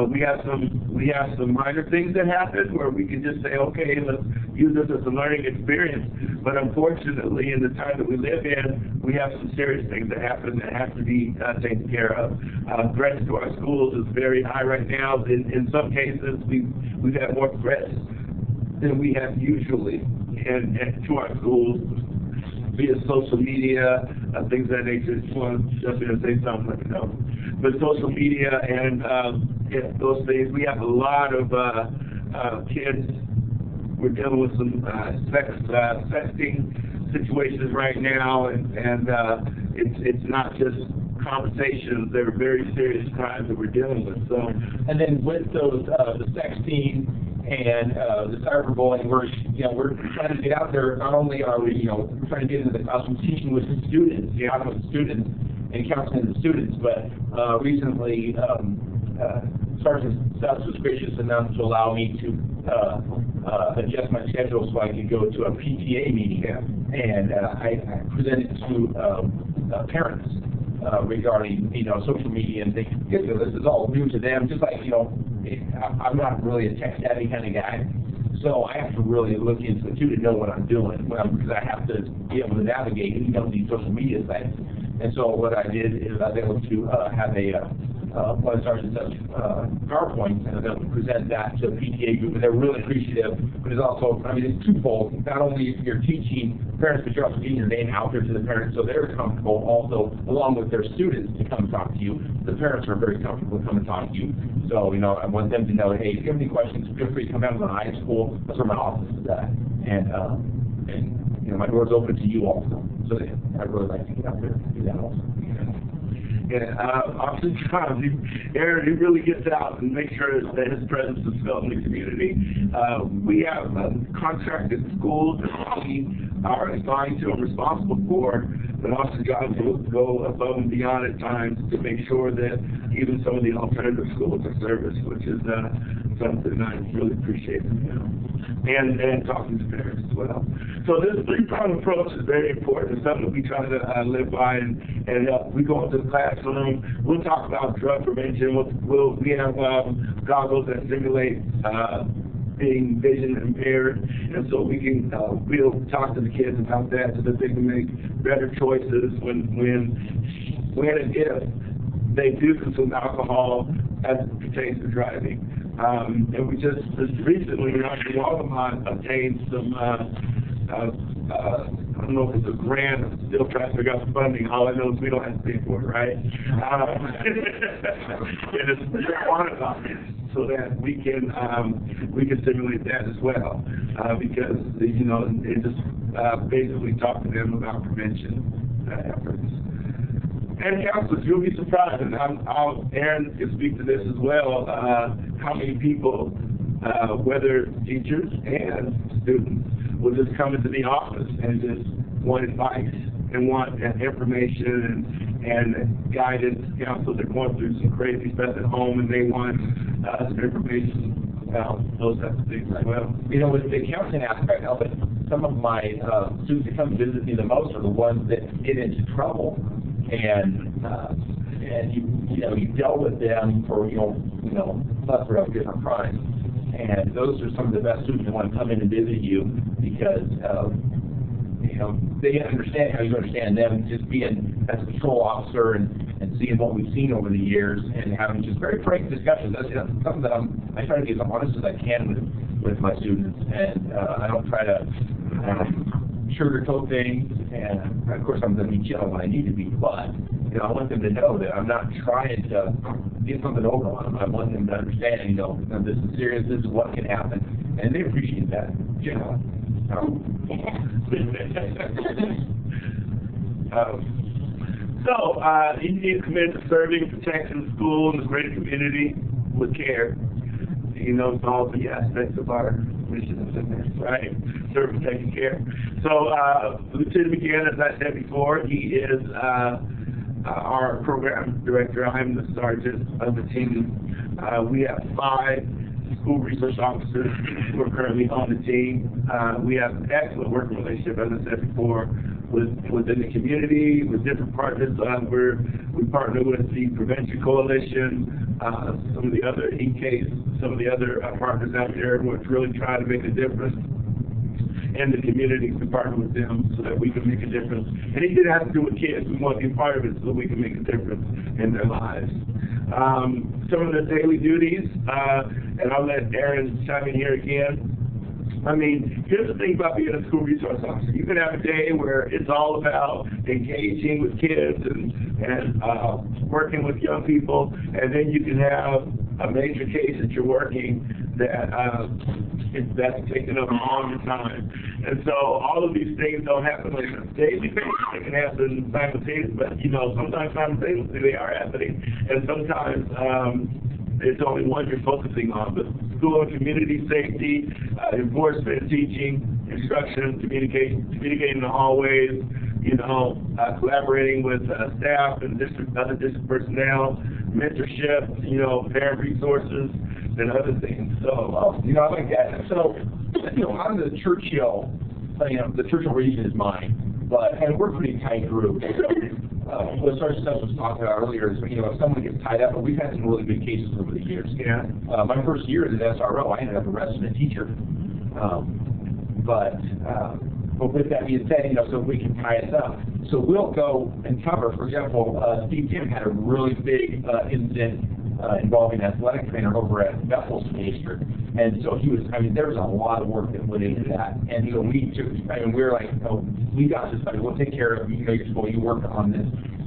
Speaker 11: We have some minor things that happen where we can just say, okay, let's use this as a learning experience. But unfortunately, in the time that we live in, we have some serious things that happen that have to be taken care of. Threats to our schools is very high right now. In some cases, we've had more threats than we have usually and to our schools via social media, things of that nature. Just want to jump in and say something, let me know. But social media and those things, we have a lot of kids. We're dealing with some sexting situations right now, and it's not just conversations. They're very serious crimes that we're dealing with. So,
Speaker 3: and then with those the sexting and the cyberbullying, we're trying to get out there. Not only are we, we're trying to get into the classroom teaching with the students, talking with the students and counseling the students, but recently Sergeant Seth was gracious enough to allow me to adjust my schedule so I could go to a PTA meeting. And I presented to parents regarding, social media and things. This is all new to them, just like, I'm not really a tech-savvy kind of guy. So I have to really look into it, too, to know what I'm doing, because I have to be able to navigate, these social media sites. And so what I did is I was able to have one sergeant PowerPoint, and I was able to present that to the PTA group, and they're really appreciative. But it's also, it's twofold. Not only you're teaching parents, but you're also getting your name out there to the parents, so they're comfortable also, along with their students, to come talk to you. The parents are very comfortable to come and talk to you. So, I want them to know, hey, if you have any questions, feel free to come down to the high school. That's where my office is at. And my door's open to you also. So I'd really like to get out there and do that also.
Speaker 11: Officer John, Aaron, he really gets out and makes sure that his presence is felt in the community. We have contracted schools that we are assigned to and responsible for, but Officer John will go above and beyond at times to make sure that even some of the alternative schools are serviced, which is something I really appreciate from him. And talking to parents as well. So this three-pronged approach is very important. It's something that we try to live by and help. We go into the classroom. We'll talk about drug prevention. We have goggles that simulate being vision impaired, and so we'll talk to the kids about that so that they can make better choices when and if they do consume alcohol as it pertains to driving. And we just recently, in Walmart, obtained some, I don't know if it's a grant, I'm still trying to figure out the funding. All I know is we don't have to pay for it, right? And it's marijuana doctors, so that we can simulate that as well, because, it just basically talk to them about prevention efforts. And counselors, you'll be surprised, and Aaron can speak to this as well, how many people, whether teachers and students, will just come into the office and just want advice and want information and guidance. Counselors are going through some crazy stuff at home, and they want some information about those types of things as well.
Speaker 3: With the counseling aspect of it, some of my students that come visit me the most are the ones that get into trouble. And you dealt with them for plethora of different crimes, and those are some of the best students that want to come in and visit you because they understand how you understand them. Just being as a patrol officer and seeing what we've seen over the years and having just very frank discussions. That's something that I try to be as honest as I can with my students, and I don't try to sugarcoat things, and of course I'm going to be gentle when I need to be, but I want them to know that I'm not trying to get something over on them. I want them to understand, this is serious, this is what can happen, and they appreciate that,
Speaker 11: So, Eugene is committed to serving and protecting the school and the greater community with care. It's all the aspects of our mission, right? Serve, protect, and care. So, Lieutenant McGann, as I said before, he is our program director. I'm the sergeant of the team. We have 5 school resource officers who are currently on the team. We have an excellent working relationship, as I said before, within the community, with different partners. We partner with the Prevention Coalition, some of the other EKs, some of the other partners out there who are really trying to make a difference in the community. We partner with them so that we can make a difference. And it didn't have to do with kids. We want to be part of it so that we can make a difference in their lives. Some of the daily duties, and I'll let Aaron chime in here again. Here's the thing about being a school resource officer. You can have a day where it's all about engaging with kids and working with young people, and then you can have a major case that you're working that's taking up all your time. And so all of these things don't happen on a daily basis. They can happen simultaneously, but sometimes simultaneously they are happening. And sometimes it's only one you're focusing on. But school and community safety, enforcement, teaching, instruction, communicating in the hallways, collaborating with staff and other district personnel, mentorship, parent resources, and other things. So, I like that. So,
Speaker 3: I'm the Churchill, the Churchill region is mine, and we're a pretty tight group. What Sergeant Stubbs was talking about earlier is, if someone gets tied up, but we've had some really good cases over the years.
Speaker 11: Yeah.
Speaker 3: My first year as an SRO, I ended up arresting a teacher. But with that being said, so we can tie us up. So we'll go and cover, for example, Steve Kim had a really big incident involving an athletic trainer over at Bethel School District. And so there was a lot of work that went into that. And so we were like, we got this, we'll take care of your school, you work on this.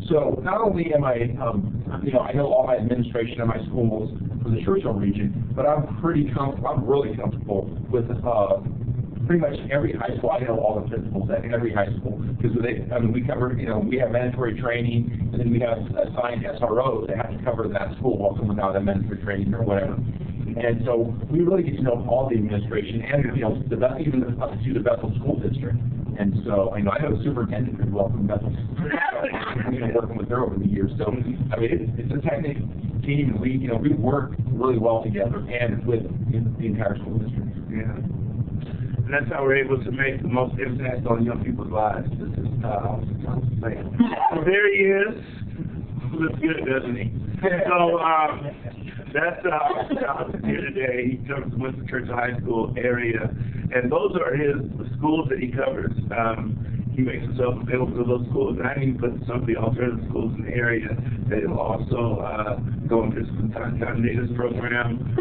Speaker 3: So not only am I, I know all my administration of my schools for the Churchill region, but I'm really comfortable with pretty much every high school. I know all the principals at every high school because we cover, we have mandatory training, and then we have assigned SROs that have to cover that school while someone's out of mandatory training or whatever. And so we really get to know all the administration and even up to the Bethel School District. And so I know the superintendent pretty well from Bethel. We've been working with her over the years. So it's a technical team, and we work really well together and with the entire school district.
Speaker 11: Yeah. And that's how we're able to make the most impact on young people's lives. This is so there he is. Looks good, doesn't he? So that's here today. He covers the Winston Churchill High School area, and those are the schools that he covers. He makes himself available to those schools, and I even put some of the alternative schools in the area that he'll also go into some coordinators program.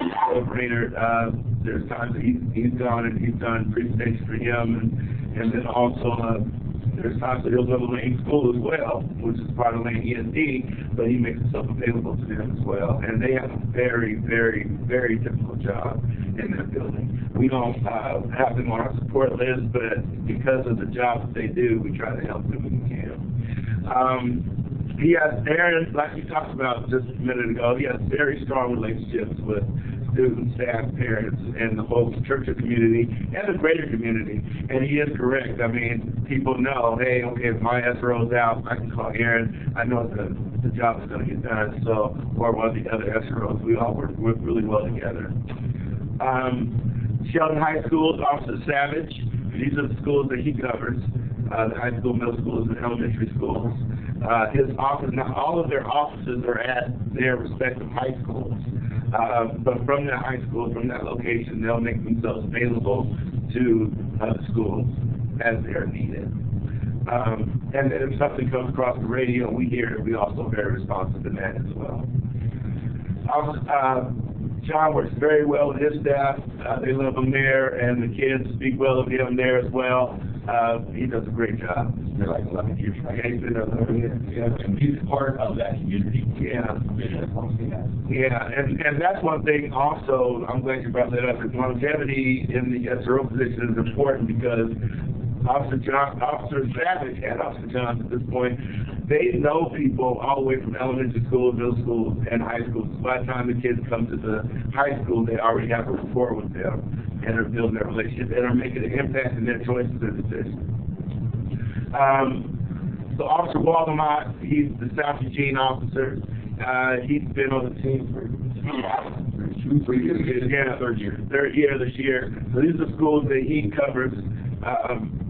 Speaker 11: There's times that he's gone and he's done presentations for him, and then also there's times that he'll go to Lane School as well, which is part of Lane ESD, but he makes himself available to them as well. And they have a very, very, very difficult job in that building. We don't have them on our support list, but because of the job that they do, we try to help them when we can. He has, Aaron, like we talked about just a minute ago, he has very strong relationships with students, staff, parents, and the whole Churchill community and the greater community. And he is correct. People know, hey, okay, if my SRO's out, I can call Aaron. I know the job is going to get done. So, or one of the other SROs, we all work really well together. Sheldon High School, Officer Savage. These are the schools that he covers. The high school, middle schools, and elementary schools. His office, now all of their offices are at their respective high schools. But from that high school, from that location, they'll make themselves available to other schools as they're needed. And if something comes across the radio, we hear it. We're also very responsive to that as well. John works very well with his staff. They love him there, and the kids speak well of him there as well. He does a great job.
Speaker 3: They're like 11 years, right?
Speaker 11: Yeah, he's been there 11 years.
Speaker 3: Yeah, and he's part of that community.
Speaker 11: Yeah. Yeah, and that's one thing also, I'm glad you brought that up, is longevity in the SRO position is important because Officer Savage and Officer John at this point, they know people all the way from elementary school, middle school, and high school. So by the time the kids come to the high school, they already have a rapport with them and are building their relationship and are making an impact in their choices and decisions. So Officer Waldemont, he's the South Eugene officer. He's been on the team for 2-3 years. Yeah, third year this year. So these are schools that he covers.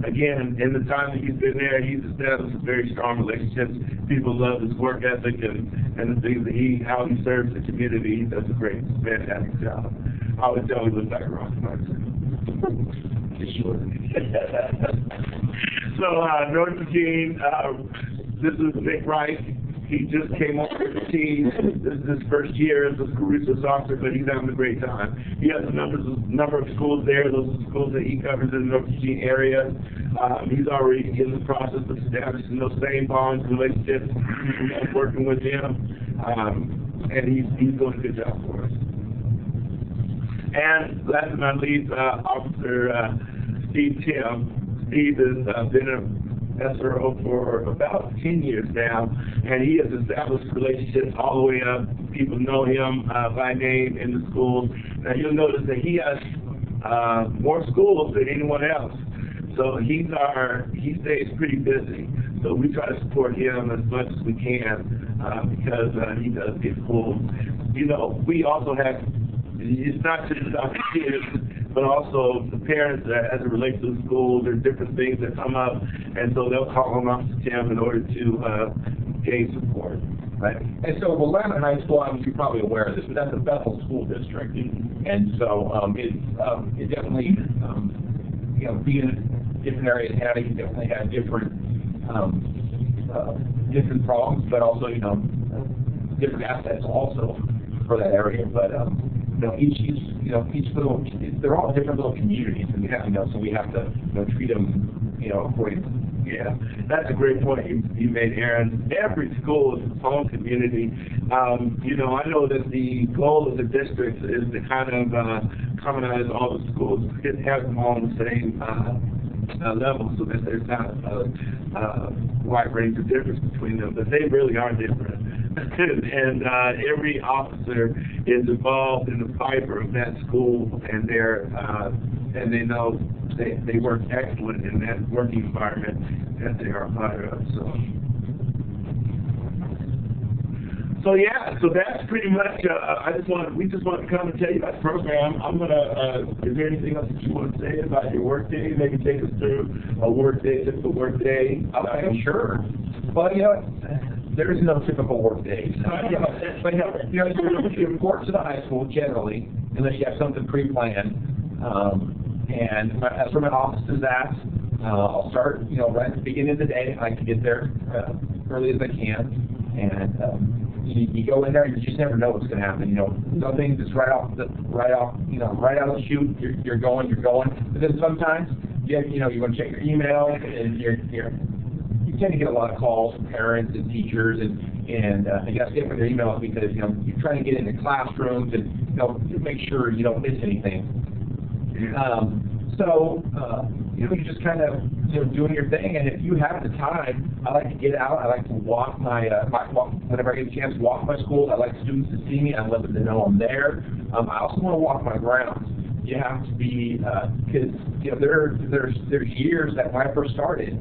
Speaker 11: Again, in the time that he's been there, he's established very strong relationships. People love his work ethic and the things that how he serves the community. He does a great, fantastic job. I would tell he looks like a rock star. So, North Eugene, this is Nick Rice. He just came over to the team. This is his first year as a school resource officer, but he's having a great time. He has a number of schools there. Those are schools that he covers in the North Eugene area. He's already in the process of establishing those same bonds, relationships, working with him, and he's doing a good job for us. And last but not least, Officer Steve Tim. Steve has been a SRO for about 10 years now, and he has established relationships all the way up. People know him by name in the schools. Now you'll notice that he has more schools than anyone else. So he stays pretty busy. So we try to support him as much as we can because he does get full. We also have, it's not just about the kids, but also the parents as it relates to the school. There's different things that come up, and so they'll call on Officer Tim in order to gain support.
Speaker 3: Right. And so Willamette High School, you're probably aware of this, but that's a Bethel school district. And so it definitely, being in different areas of county, can definitely have different problems, but also, different assets also for that area. But, each little, they're all different little communities, and we have, so we have to, treat them, accordingly.
Speaker 11: Yeah, that's a great point you made, Aaron. Every school is its own community. I know that the goal of the district is to kind of commonize all the schools, have them all on the same level, so that there's not a wide range of difference between them, but they really are different. And every officer is involved in the fiber of that school, and and they know they work excellent in that working environment that they are a part of. So that's pretty much. We just want to come and tell you about the program. Is there anything else that you want to say about your work day? Maybe take us through a work day, typical work day.
Speaker 3: Okay, sure. Well, there is no typical work day. But you report to the high school generally, unless you have something pre-planned. And as for my office is at, I'll start, right at the beginning of the day. I like to get there early as I can, and you go in there, you just never know what's going to happen. Nothing just right out of the chute. You're going. But then sometimes, you want to check your email, and you tend to get a lot of calls from parents and teachers, and you got to get with their emails because you're trying to get into classrooms and make sure you don't miss anything. You're just kind of doing your thing, and if you have the time, I like to get out. I like to walk whenever I get a chance to walk my schools. I like students to see me. I let them to know I'm there. I also want to walk my grounds. You have to be because there's years that when I first started,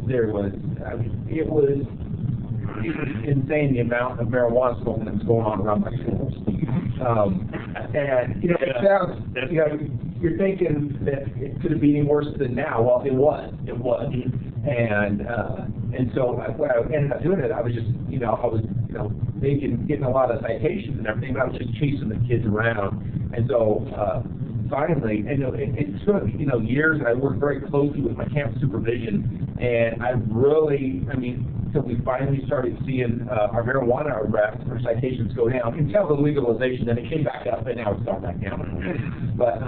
Speaker 3: it was insane the amount of marijuana smoking that was going on around my schools. And it sounds, you're thinking that it could be any worse than now. Well, it was. And so when I ended up doing it, I was just, I was, getting a lot of citations and everything, but I was just chasing the kids around. And so finally, and it took, years, and I worked very closely with my campus supervision, and until we finally started seeing our marijuana arrests or citations go down until the legalization, then it came back up, and now it's gone back down. But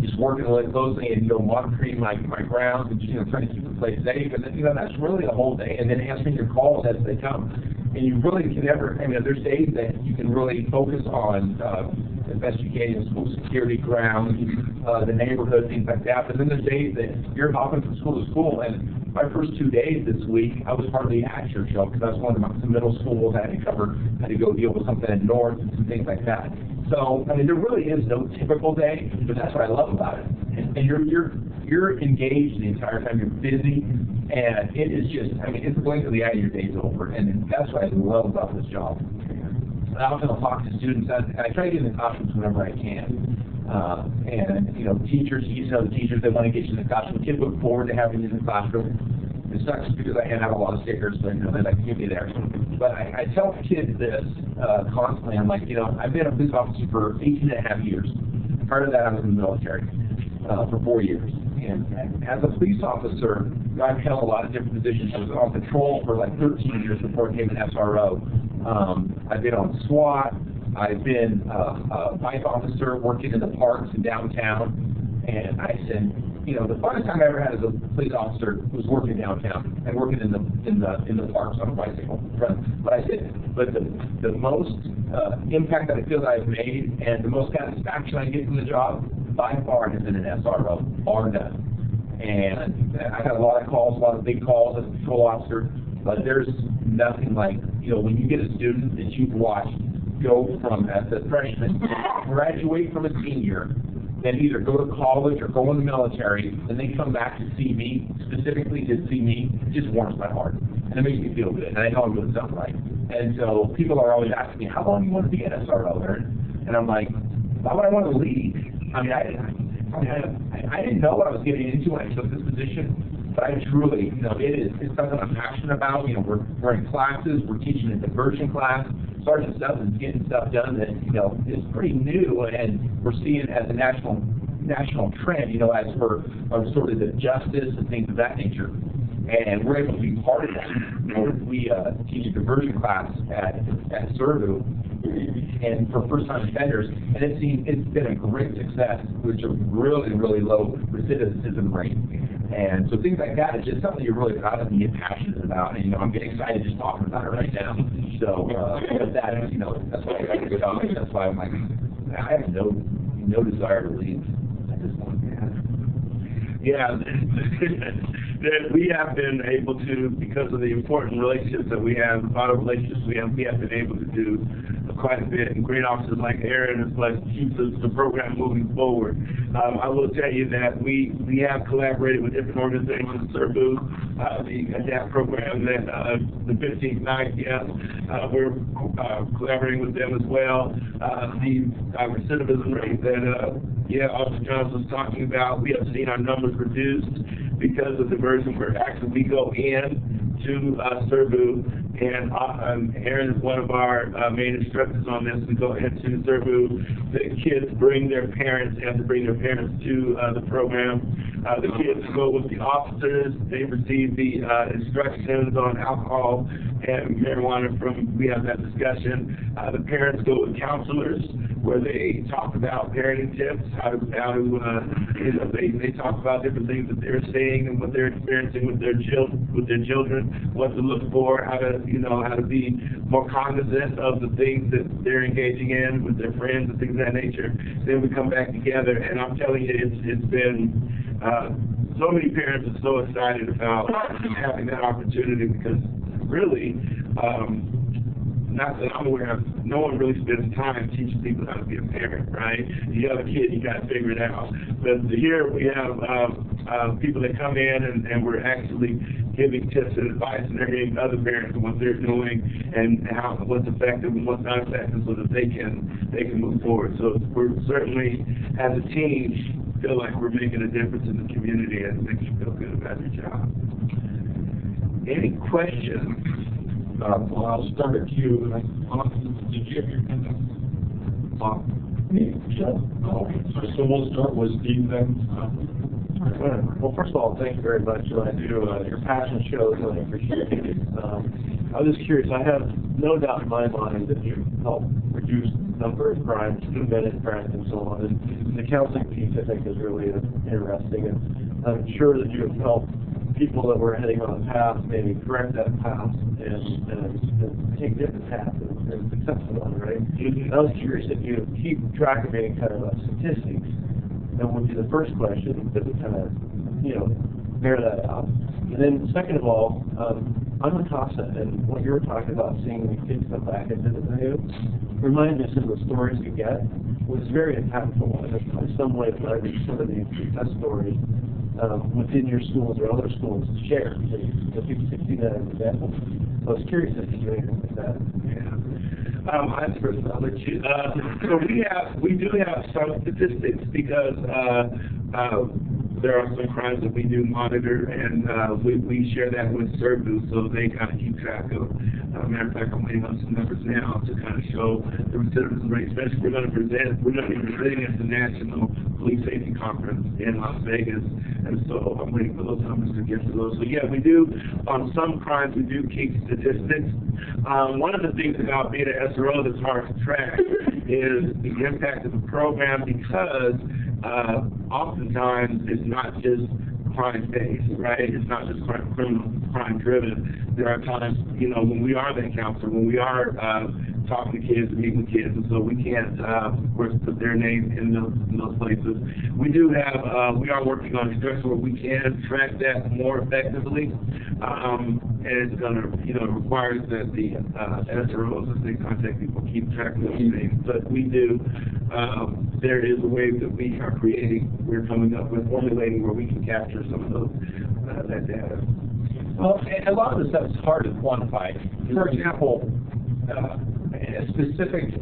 Speaker 3: just working really closely and monitoring my grounds and just trying to keep the place safe, and then that's really the whole day. And then answering your calls as they come. And you really can never. There's days that you can really focus on as best you can, school security, grounds, the neighborhood, things like that. But then there's days that you're hopping from school to school, and my first 2 days this week, I was hardly at Churchill because I was one of some middle schools I had to go deal with something in North and some things like that. So, there really is no typical day, but that's what I love about it. And you're engaged the entire time. You're busy, and it is just, it's a blink of the eye, your day's over, and that's what I love about this job. I often talk to students, and I try to get in the classrooms whenever I can. Teachers, the teachers, they want to get you in the classroom. Kids look forward to having you in the classroom. It sucks because I hand out a lot of stickers, but they like to keep me there. But I tell kids this constantly. I'm like, I've been a police officer for 18 and a half years. Part of that, I was in the military for 4 years. And as a police officer, I've held a lot of different positions. I was on patrol for like 13 years before I became an SRO. I've been on SWAT. I've been a bike officer working in the parks in downtown. And I said, the funnest time I ever had as a police officer was working downtown and working in the parks on a bicycle. But I said, but the most impact that I feel that I've made and the most satisfaction I get from the job by far has been an SRO, bar none. And I got a lot of calls, a lot of big calls as a patrol officer, but there's nothing like, when you get a student that you've watched go from as a freshman, graduate from a senior, then either go to college or go in the military, and they come back to see me, specifically to see me, it just warms my heart. And it makes me feel good, and I know I'm doing something right. And so people are always asking me, how long do you want to be an SRO, Aaron? And I'm like, why would I want to leave? I mean, I didn't know what I was getting into when I took this position, but I truly, it's something I'm passionate about. We're in classes, we're teaching a diversion class. Sergeant Stubbs is getting stuff done that, is pretty new, and we're seeing it as a national trend, as for sort of the justice and things of that nature. And we're able to be part of that. We teach a diversion class at SERVU, and for first-time offenders, and it's been a great success, which is really, really low recidivism rate. And so things like that is just something you're really proud of and get passionate about. And I'm getting excited just talking about it right now. So with that, that's why I got to go down. That's why I'm like, I have no desire to leave at this point.
Speaker 11: Yeah, we have been able to, because of the important relationships that we have, a lot of relationships we have been able to do quite a bit. And great officers like Aaron is what keeps the program moving forward. I will tell you that we have collaborated with different organizations, SERVU, the ADAPT program, that the 15th night, we're collaborating with them as well. The recidivism rate that Officer Johnson was talking about, we have seen our numbers reduced because of diversion, where actually we go in to SERVU, and Aaron is one of our main instructors on this. We go into SERVU, the kids bring their parents, they have to bring their parents to the program. The kids go with the officers, they receive the instructions on alcohol and marijuana we have that discussion. The parents go with counselors, where they talk about parenting tips, they talk about different things that they're seeing and what they're experiencing with their children, what to look for, how to be more cognizant of the things that they're engaging in with their friends and things of that nature. Then we come back together, and I'm telling you, it's been so many parents are so excited about having that opportunity, because really, not that I'm aware of, no one really spends time teaching people how to be a parent, right? You have a kid, you got to figure it out. But here we have people that come in, and we're actually giving tips and advice, and they're hearing other parents and what they're doing, and what's effective and what's not effective, so that they can move forward. So we're certainly, as a team, feel like we're making a difference in the community, and it makes you feel good about your job. Any questions?
Speaker 1: Well, I'll start at you. Did you have your hand up? Bob?
Speaker 6: Me? Sure.
Speaker 1: So we'll start with Steve then.
Speaker 6: Well, first of all, thank you very much. Your passion shows, and I appreciate it. I was just curious. I have no doubt in my mind that you help reduce the number of crimes, committed crimes, and so on. And the counseling piece, I think, is really interesting. And I'm sure that you have helped people that were heading on a path, maybe correct that path and take different paths and successful one, right? I was curious if you keep track of any kind of statistics. That would be the first question that would kind of, bear that out. And then second of all, I'm a CASA, and what you were talking about, seeing the kids come back and visit you, reminds me of some of the stories you get, was very impactful. And in some way, I read some of these success stories within your schools or other schools to share, so people can see that as an example. I was curious if you do anything like that.
Speaker 11: I'm first, I'll let you. So we do have some statistics, because there are some crimes that we do monitor, and we share that with SERVU, so they kind of keep track of. Matter of fact, I'm waiting on some numbers now to kind of show the recidivism rate. Especially, we're going to be presenting at the National Police Safety Conference in Las Vegas, and so I'm waiting for those numbers to get to those. So yeah, we do, on some crimes, we do keep statistics. One of the things about being an SRO that's hard to track is the impact of the program, because oftentimes it's not just crime-based, right? It's not just crime-driven. There are times, when we are that counselor, when we are talking to kids and meeting with kids, and so we can't, of course, put their name in those places. We are working on a structure where we can track that more effectively, and it's going to, requires that the SROs, as they contact people, keep track of those things. But we do. There is a way that we are we're coming up with, formulating where we can capture some of those that data.
Speaker 3: Well, and a lot of the stuff is hard to quantify. For example, a specific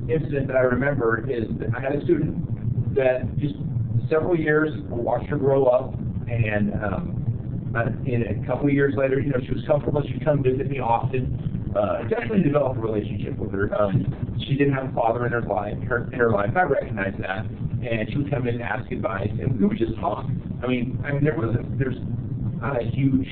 Speaker 3: incident that I remember is that I had a student that just several years, I watched her grow up, and in a couple of years later, you know, she was comfortable. She'd come visit me often. Definitely developed a relationship with her. She didn't have a father in her life. I recognized that, and she would come in and ask advice, and we would just talk. There's not a huge,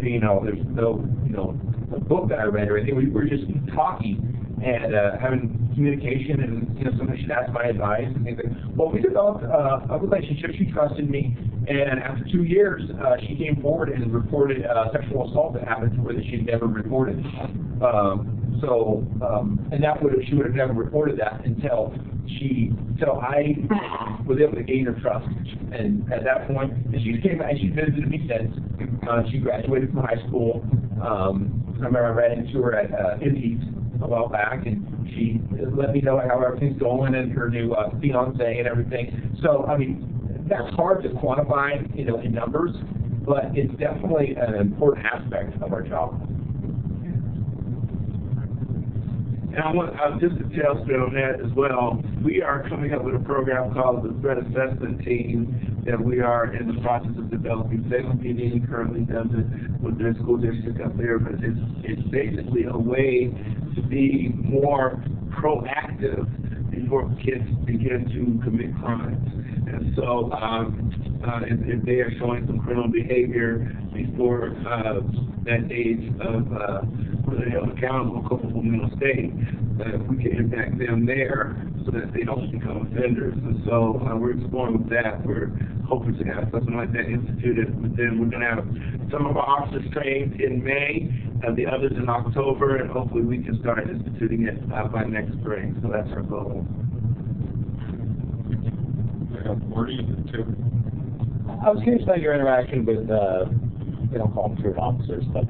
Speaker 3: there's no, a book that I read or anything. We were just talking and having communication, and somebody should ask my advice and things like that. Well, we developed a relationship. She trusted me, and after 2 years, she came forward and reported sexual assault that happened to her that she'd never reported. And she would have never reported that until I was able to gain her trust. And at that point, and she came and she visited me since. She graduated from high school. I remember I ran into her at Indeed a while back, and she let me know how everything's going and her new fiance and everything. So, that's hard to quantify, in numbers, but it's definitely an important aspect of our job.
Speaker 11: And I want just to tell straight on that as well. We are coming up with a program called the Threat Assessment Team that we are in the process of developing. Salem PD currently does it with their school district up there, but it's basically a way to be more proactive before kids begin to commit crimes. And so if they are showing some criminal behavior before that age of where they have accountable, culpable mental state, that we can impact them there so that they don't become offenders. And so we're exploring with that. We're hoping to have something like that instituted. But then we're going to have some of our officers trained in May, and the others in October, and hopefully we can start instituting it by next spring. So that's our goal.
Speaker 8: I was curious about your interaction with, they don't call them truant officers, but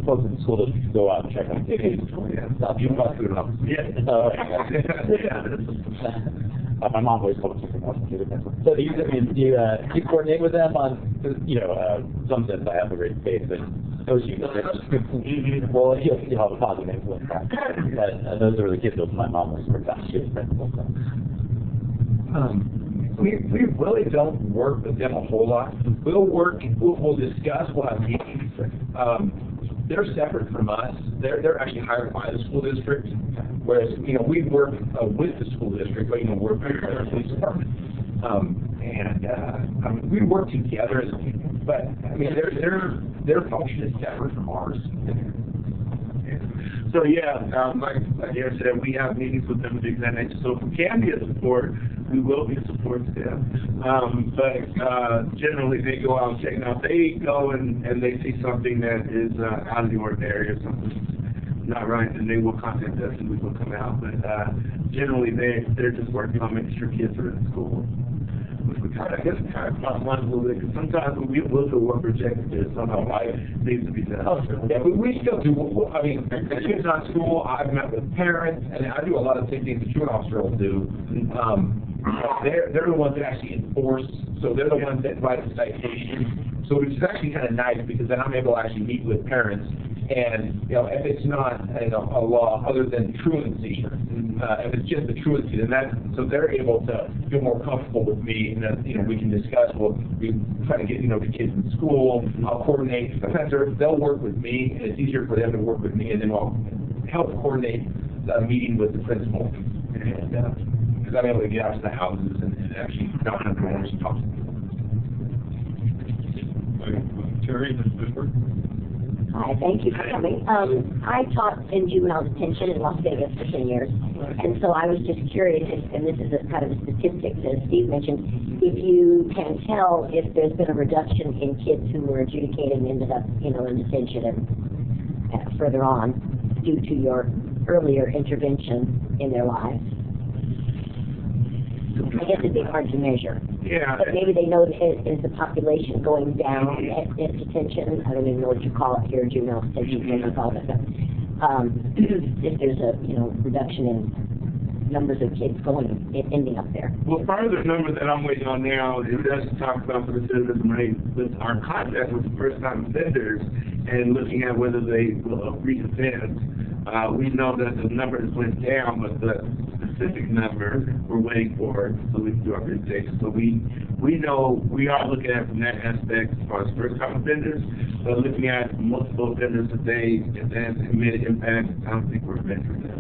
Speaker 8: folks in the school district go out and check on kids. You call truant officers?
Speaker 11: Yeah.
Speaker 8: My mom always called them truant officers. So do you coordinate with them on, some sense I have a great faith in those units. Well, you'll have a positive influence. But those are the kids that my mom was worked out. She was principal.
Speaker 3: We really don't work with them a whole lot. We'll discuss, we'll have meetings. They're separate from us. They're actually hired by the school district, whereas, we work with the school district, but, we're with their police department. We work together as a team, but, their function is separate from ours.
Speaker 11: So like Aaron said, we have meetings with them to do that nature. So if we can be a support, we will be a support to them. But generally they go out and check. Now if they go and they see something that is out of the ordinary or something not right, then they will contact us and we will come out. But generally they're just working on making sure kids are in school. Which we kind of fun a little bit, because sometimes we will do work rejected is somehow why it needs to be done.
Speaker 3: Yeah, but we still do. As soon as I'm school, I've met with parents, and I do a lot of the same things the truant officer will do. They're the ones that actually enforce, so they're the ones that write the citation. So it's actually kind of nice because then I'm able to actually meet with parents. And if it's not a law other than truancy, if it's just the truancy, then so they're able to feel more comfortable with me, and then we can discuss. We try to get the kids in school. I'll coordinate. Sometimes they'll work with me, and it's easier for them to work with me, and then I'll help coordinate a meeting with the principal, and because I'm able to get out to the houses and actually knock on doors and talk to them.
Speaker 10: Terry,
Speaker 5: Hi, thank you for coming. I taught in juvenile detention in Las Vegas for 10 years, and so I was just curious, and this is a kind of a statistic that Steve mentioned, if you can tell if there's been a reduction in kids who were adjudicated and ended up, in detention and further on due to your earlier intervention in their lives. I guess it'd be hard to measure.
Speaker 11: Yeah.
Speaker 5: But maybe they know is the population going down at detention. I don't even know what you call it here, juvenile detention, what you call it. But if there's a reduction in numbers of kids ending up there.
Speaker 11: Well, part of the number that I'm waiting on now is just to talk about the recidivism rate with our contact with the first-time offenders and looking at whether they will reoffend. We know that the numbers went down, but the specific number we're waiting for so we can do our presentation. So we know we are looking at from that aspect as far as first-time offenders, but looking at multiple offenders if they have committed impact, I don't think we're venturing there.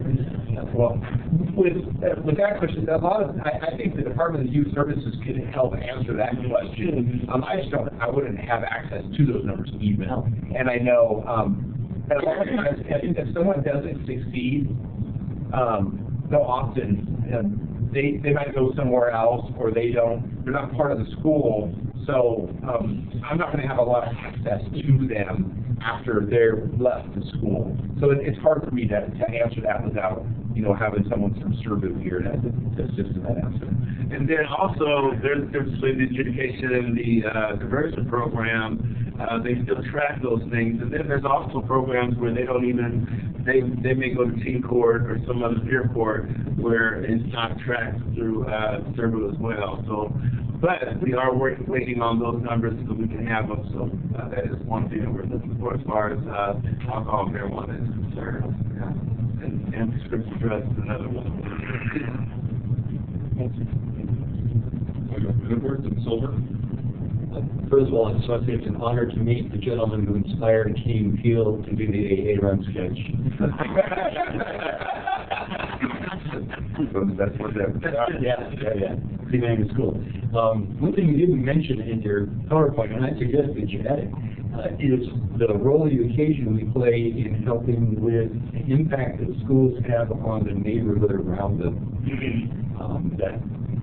Speaker 3: Well, with that question, I think the Department of Youth Services can help answer that question. I wouldn't have access to those numbers even. And I know, if someone doesn't succeed, they'll often, they might go somewhere else, or they're not part of the school, so I'm not going to have a lot of access to them after they're left the school. So it's hard for me to answer that without, having someone from SERVU here to assist in that answer.
Speaker 11: And then also, there's between the education and the conversion program, they still track those things. And then there's also programs where they don't even, they may go to teen court or some other peer court where it's not tracked through SERVU as well. So, but we are waiting on those numbers so we can have them. So that is one thing that we're looking for as far as alcohol and marijuana is concerned. And prescription drugs is another one.
Speaker 1: Edwards and Silver.
Speaker 7: First of all, I just want to say it's an honor to meet the gentleman who inspired King Peel to do the AA run sketch.
Speaker 11: That's what that
Speaker 7: Yeah. The name is cool. One thing you didn't mention in your PowerPoint, and I suggest that you add it, is the role you occasionally play in helping with the impact that schools have on the neighborhood around them. That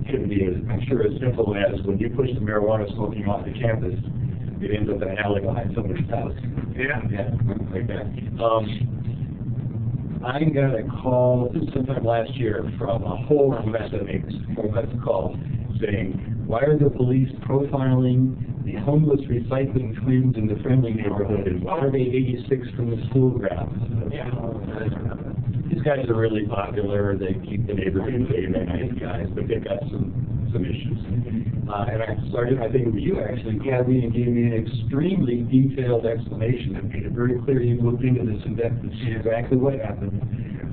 Speaker 7: can be, I'm sure, as simple as when you push the marijuana smoking off the campus, it ends up in an alley behind somebody's house.
Speaker 11: Yeah.
Speaker 7: Like that. I got a call sometime last year from a whole mess of neighbors, saying, why are the police profiling the homeless recycling twins in the friendly neighborhood, and why are they 86 from the school grounds? Yeah. These guys are really popular. They keep the neighborhood clean. They're nice guys, but they've got some issues. And I started, I think it was you actually, Gabby, and gave me an extremely detailed explanation that made it very clear you looked into this in depth to see exactly what happened,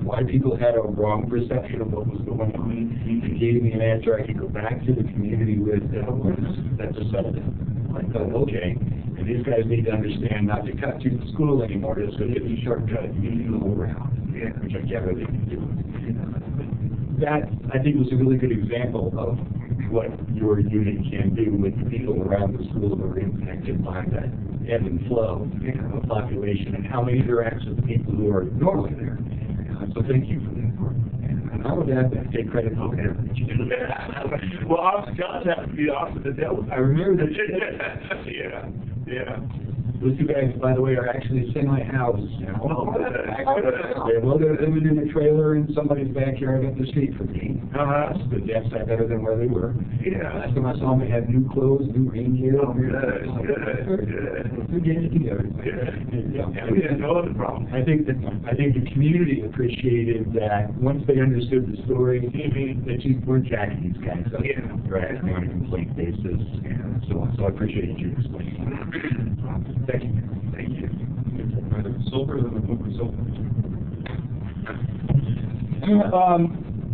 Speaker 7: why people had a wrong perception of what was going on, and gave me an answer I could go back to the community with that just settled it. Like, oh, okay. And these guys need to understand not to cut through the school anymore, just go get the shortcut, you need to go around, which I can't really do. That, I think, was a really good example of what your unit can do with the people around the school who are impacted by that ebb and flow of population and how it interacts with the people who are normally there. So thank you for that work. And I would have to take credit for everything you do.
Speaker 11: Well, Officer Johnson has to be the officer that dealt with it.
Speaker 7: I remember that.
Speaker 11: Yeah.
Speaker 7: Those two guys, by the way, are actually semi-housed now. Well, they're living in a trailer in somebody's backyard up the street from me. That's good. That's better than where they were.
Speaker 11: Yeah.
Speaker 7: Last time I saw them, they had new clothes, new rain gear.
Speaker 11: Good.
Speaker 7: We're getting it together.
Speaker 11: Yeah, no other problem.
Speaker 7: I think the community appreciated that once they understood the story, that you weren't jacking these guys up. Right, on a complaint basis, and so on. So I appreciate you explaining. Thank you.
Speaker 1: Silver, then the book of Silver.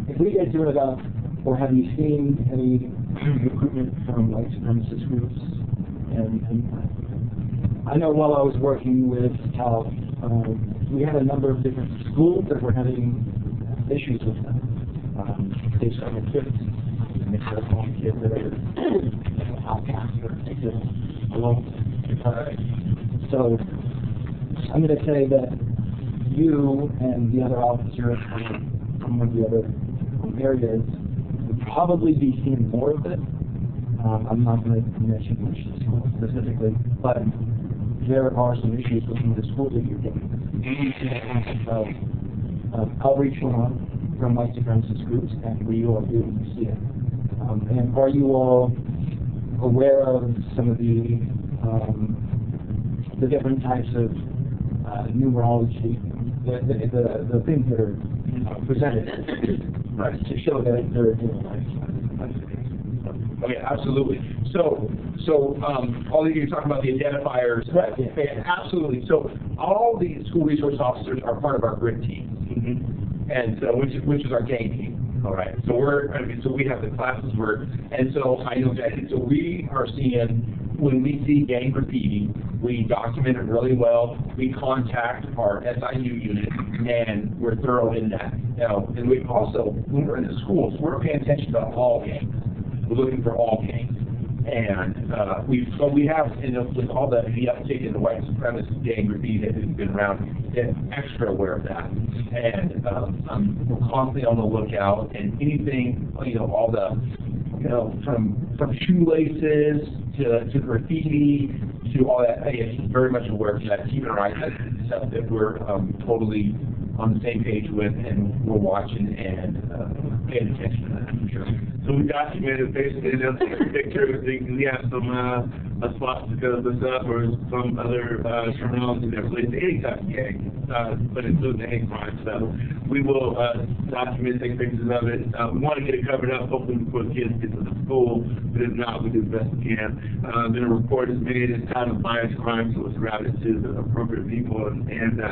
Speaker 7: If we guys heard about, or have you seen any recruitment from white supremacist groups? And I know while I was working with TALF, we had a number of different schools that were having issues with them. They started kids, and they started calling kids that are outcasts or exist alone. So I'm going to say that you and the other officers from one of the other areas would probably be seeing more of it. I'm not going to mention which school specifically, but there are some issues within the school that you're getting. Outreach from white supremacist groups, and we all do see it. And are you all aware of some of the different types of numerology, the things that are presented to show that they're
Speaker 3: Okay, absolutely. So all of you talking about the identifiers, right? Absolutely. So all the school resource officers are part of our grid team, and so which is our gang team. All right. So so we have the classes and so I know that, so we are seeing, when we see gang graffiti, we document it really well. We contact our SIU unit, and we're thorough in that. Now, and we also, when we're in the schools, we're paying attention to all gangs. We're looking for all gangs. And we have, with all the uptick in the white supremacist gang graffiti that has been around, been extra aware of that. And we're constantly on the lookout, and anything, all the, from shoelaces to graffiti to all that, I'm very much aware of that, keeping our eyes on stuff that we're totally on the same page with, and we're watching and paying attention to that, for sure.
Speaker 11: So we documented basically they'll take a picture of things, and we have some swastika up or some other terminology that relates to any type of gang, but including the hate crime stuff. We will document, take pictures of it. We want to get it covered up, hopefully before the kids get to the school, but if not, we do the best we can. Then a report is made in time of bias crime, so it's routed to the appropriate people, and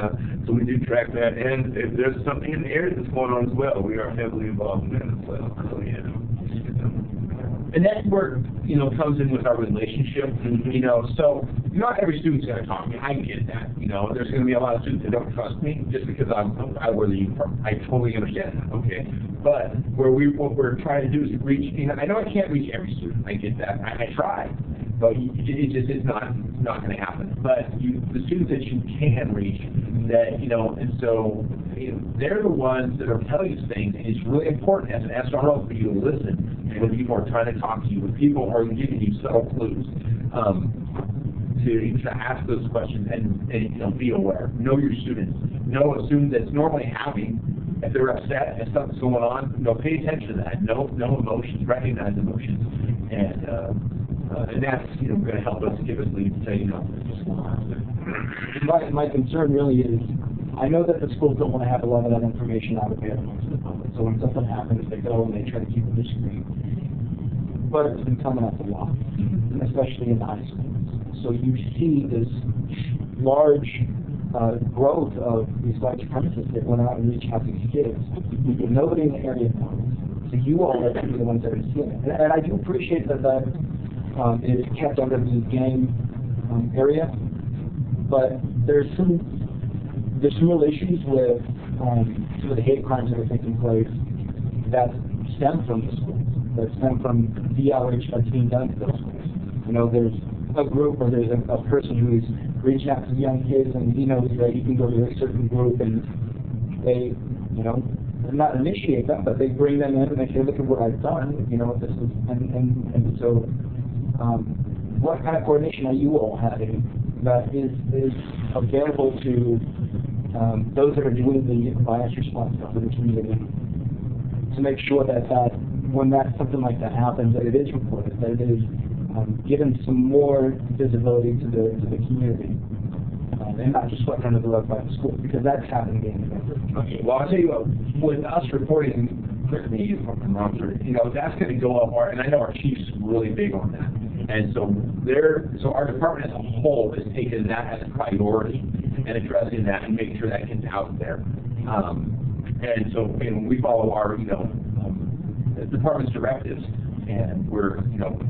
Speaker 11: so we do track that. And if there's something in the area that's going on as well, we are heavily involved in that as well. So,
Speaker 3: and that's where, comes in with our relationship, so not every student's going to talk to me. I get that, there's going to be a lot of students that don't trust me just because I wear the uniform. I totally understand that, okay? But what we're trying to do is reach, I know I can't reach every student. I get that. I try. But it's not going to happen. But the students that you can reach, that, and so they're the ones that are telling you things, and it's really important as an SRO for you to listen when people are trying to talk to you, when people are giving you subtle clues, to ask those questions and be aware. Know your students. Know a student that's normally happy. If they're upset and something's going on, pay attention to that. Know emotions, recognize emotions, and that's going to help us give us leads to say, what's going on.
Speaker 7: My concern really is, I know that the schools don't want to have a lot of that information out of there amongst the public. So when something happens, they go and they try to keep it discreet. But it's been coming up a lot, especially in the high schools. So you see this large growth of these white supremacists that went out and reached out to these kids. Nobody in the area knows. So you all are the ones that are seeing it. And I do appreciate that is kept under the gang area, but there's some real issues with some of the hate crimes that are taking place that stem from the schools, that stem from the outreach that's being done to those schools. There's a group or there's a person who's reaching out to young kids, and he knows that he can go to a certain group, and they, not initiate them, but they bring them in and they say, look at what I've done, this is, and so what kind of coordination are you all having that is available to those that are doing the bias response stuff in the community to make sure that when something like that happens, that it is reported, that it is given some more visibility to the community, and not just swept under the rug by the school, because that's happening again.
Speaker 3: Okay, well, I'll tell you what, with us reporting quickly from Romford, that's going to go up and I know our chief's really big on that. And so our department as a whole has taken that as a priority and addressing that and making sure that gets out there. And so we follow our department's directives, and we're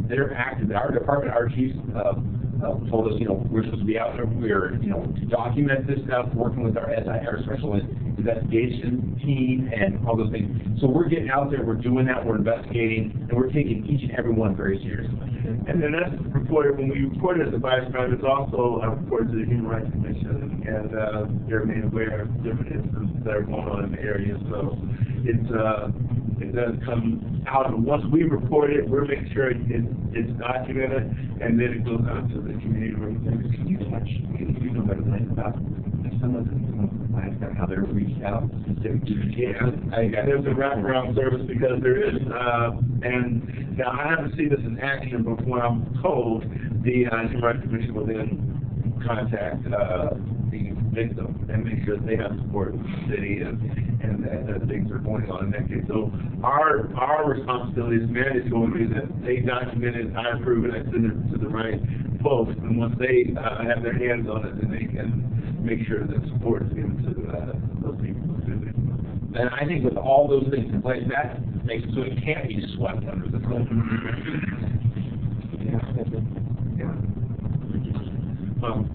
Speaker 3: they're active. Our department, our chiefs told us we're supposed to be out there. We're to document this stuff, working with our our special investigation team and all those things. So we're getting out there, we're doing that, we're investigating, and we're taking each and every one very seriously.
Speaker 11: And then that's reported, when we report it as a bias crime, it's also reported to the Human Rights Commission, and they're made aware of different incidents that are going on in the area. So it does come out, and once we report it, we're making sure it's documented, and then it goes out to the community organizations.
Speaker 3: Can you know better than about some of the how they're reached out specifically to kids?
Speaker 11: There's a wraparound service because there is, and now I haven't seen this in action, but when I'm told, the Human Rights Commission will then contact the victim and make sure they have support from the city and that things are going on in that case. So our responsibility as mandatory is that they document it, I approve it, I send it to the right both, and once they have their hands on it, then they can make sure that support is given to those people.
Speaker 3: And I think with all those things in place, that makes it so it can't be swept under the rug.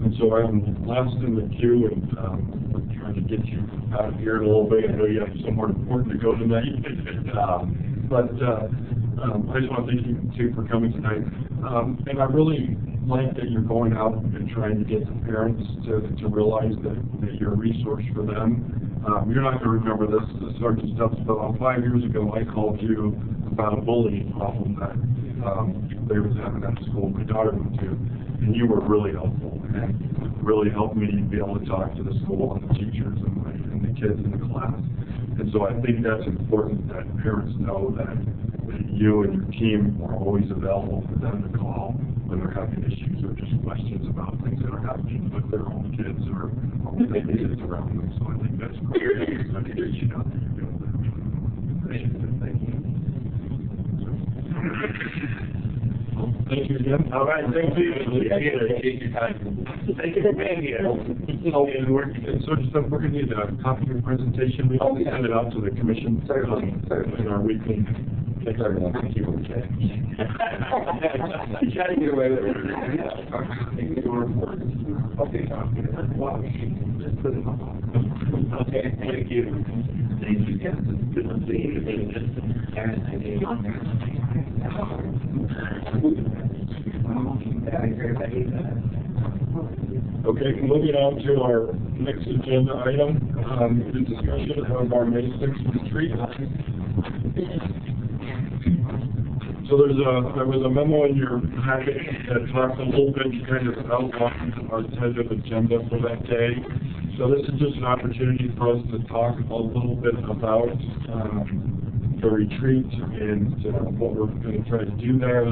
Speaker 10: And so I'm last in the queue, and we're trying to get you out of here in a little bit. I know you have somewhere important to go tonight. But I just want to thank you too for coming tonight. And I really like that you're going out and trying to get the parents to realize that you're a resource for them. You're not going to remember this sort of stuff, but about 5 years ago I called you about a bullying problem that they was having at the school my daughter went to, and you were really helpful and really helped me be able to talk to the school and the teachers and the kids in the class. And so I think that's important that parents know that you and your team are always available for them to call when they're having issues or just questions about things that are happening with their own kids or with the kids around them. So I think that's great. I think they should do that. Thank you. Thank you again.
Speaker 11: All right, thank you. Thank you for being here.
Speaker 10: So just we're going to need a copy of your presentation. We always send it out to the commission in our weekly.
Speaker 2: Thank you.
Speaker 11: Trying to get away with it. Okay, thank you. Thank you. Good to see
Speaker 10: Okay, moving on to our next agenda item, the discussion of our May 6th retreat. So there was a memo in your packet that talked a little bit, kind of outlined our tentative agenda for that day. So this is just an opportunity for us to talk a little bit about the retreat and what we're going to try to do there.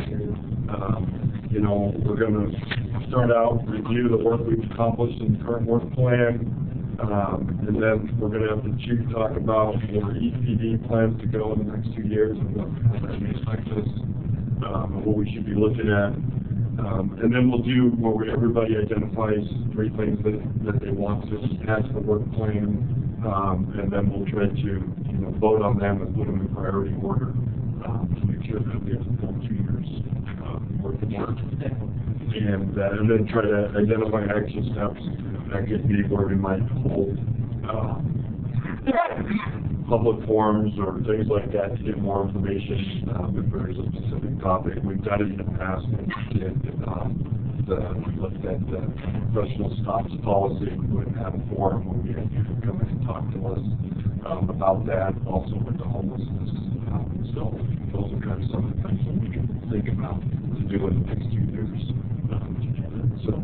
Speaker 10: We're going to start out, review the work we've accomplished in the current work plan. And then we're going to have the chief talk about where EPD plans to go in the next 2 years and what that may affect us, what we should be looking at. And then we'll do where everybody identifies 3 things that they want to add to the work plan, and then we'll try to vote on them and put them in priority order to make sure that we have the full 2 years worth of work. And then try to identify action steps that could be where we might hold public forums or things like that to get more information if there is a specific topic. We've done it in the past. We looked at the professional stops policy. We would have a forum where we had people come in and talk to us about that, also with the homelessness. So those are kind of some of the things that we can think about to do in the next 2 years together. So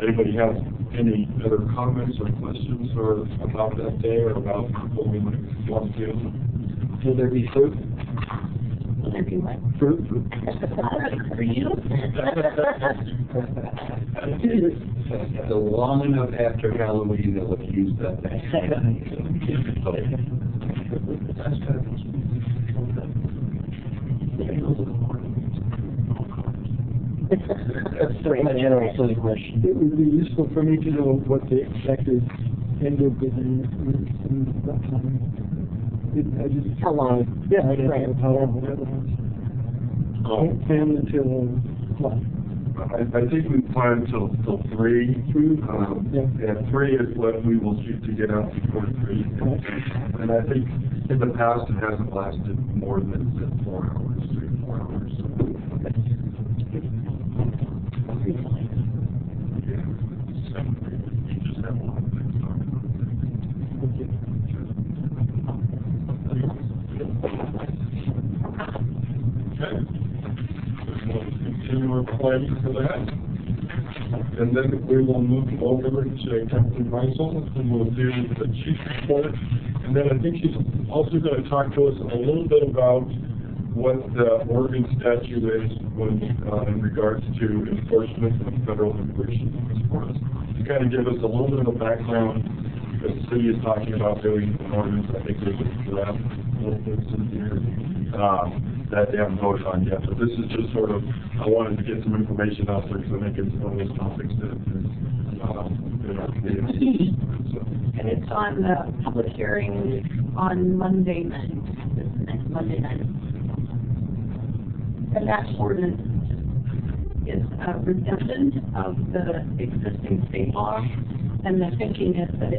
Speaker 10: anybody have any other comments or questions or about that day or about what we might want to do?
Speaker 7: Will there be fruit?
Speaker 5: Will there be what?
Speaker 7: Fruit?
Speaker 5: For you?
Speaker 2: So long enough after Halloween that we'll use that thing.
Speaker 7: That's a general silly question.
Speaker 9: It would be useful for me to know what the expected end of the in that time.
Speaker 5: How long?
Speaker 9: Yeah, I don't
Speaker 5: Right.
Speaker 9: know how long that was. Plan until what?
Speaker 10: I think we plan till 3.
Speaker 9: Yeah.
Speaker 10: And 3 is what we will shoot to get out before 3. And I think in the past it hasn't lasted more than 4 hours, 3 to 4 hours. Continue planning for that. And then we will move over to Captain Meisel, and we'll do the chief report. And then I think she's also going to talk to us a little bit about what the Oregon statute is when, in regards to enforcement of federal immigration laws. To kind of give us a little bit of a background, the city is talking about doing an ordinance. I think there's a draft little bits in here. that they haven't voted on yet, but this is just sort of, I wanted to get some information out there because I think it's one of those topics that is, in our community. So,
Speaker 4: And it's on the public hearing on Monday night, this next Monday night. And that ordinance is a redundant of the existing state law, and the thinking is that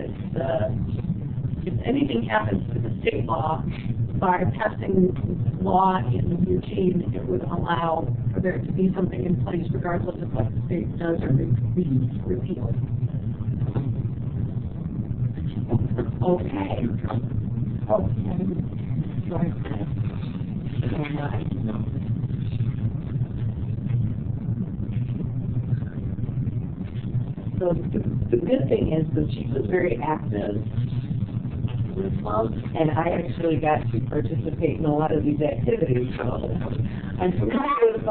Speaker 4: if anything happens to the state law, by passing law in Eugene, it would allow for there to be something in place regardless of what the state does or repeal it. Okay. So the good thing is the chief was very active this month, and I actually got to participate in a lot of these activities. So I'm familiar with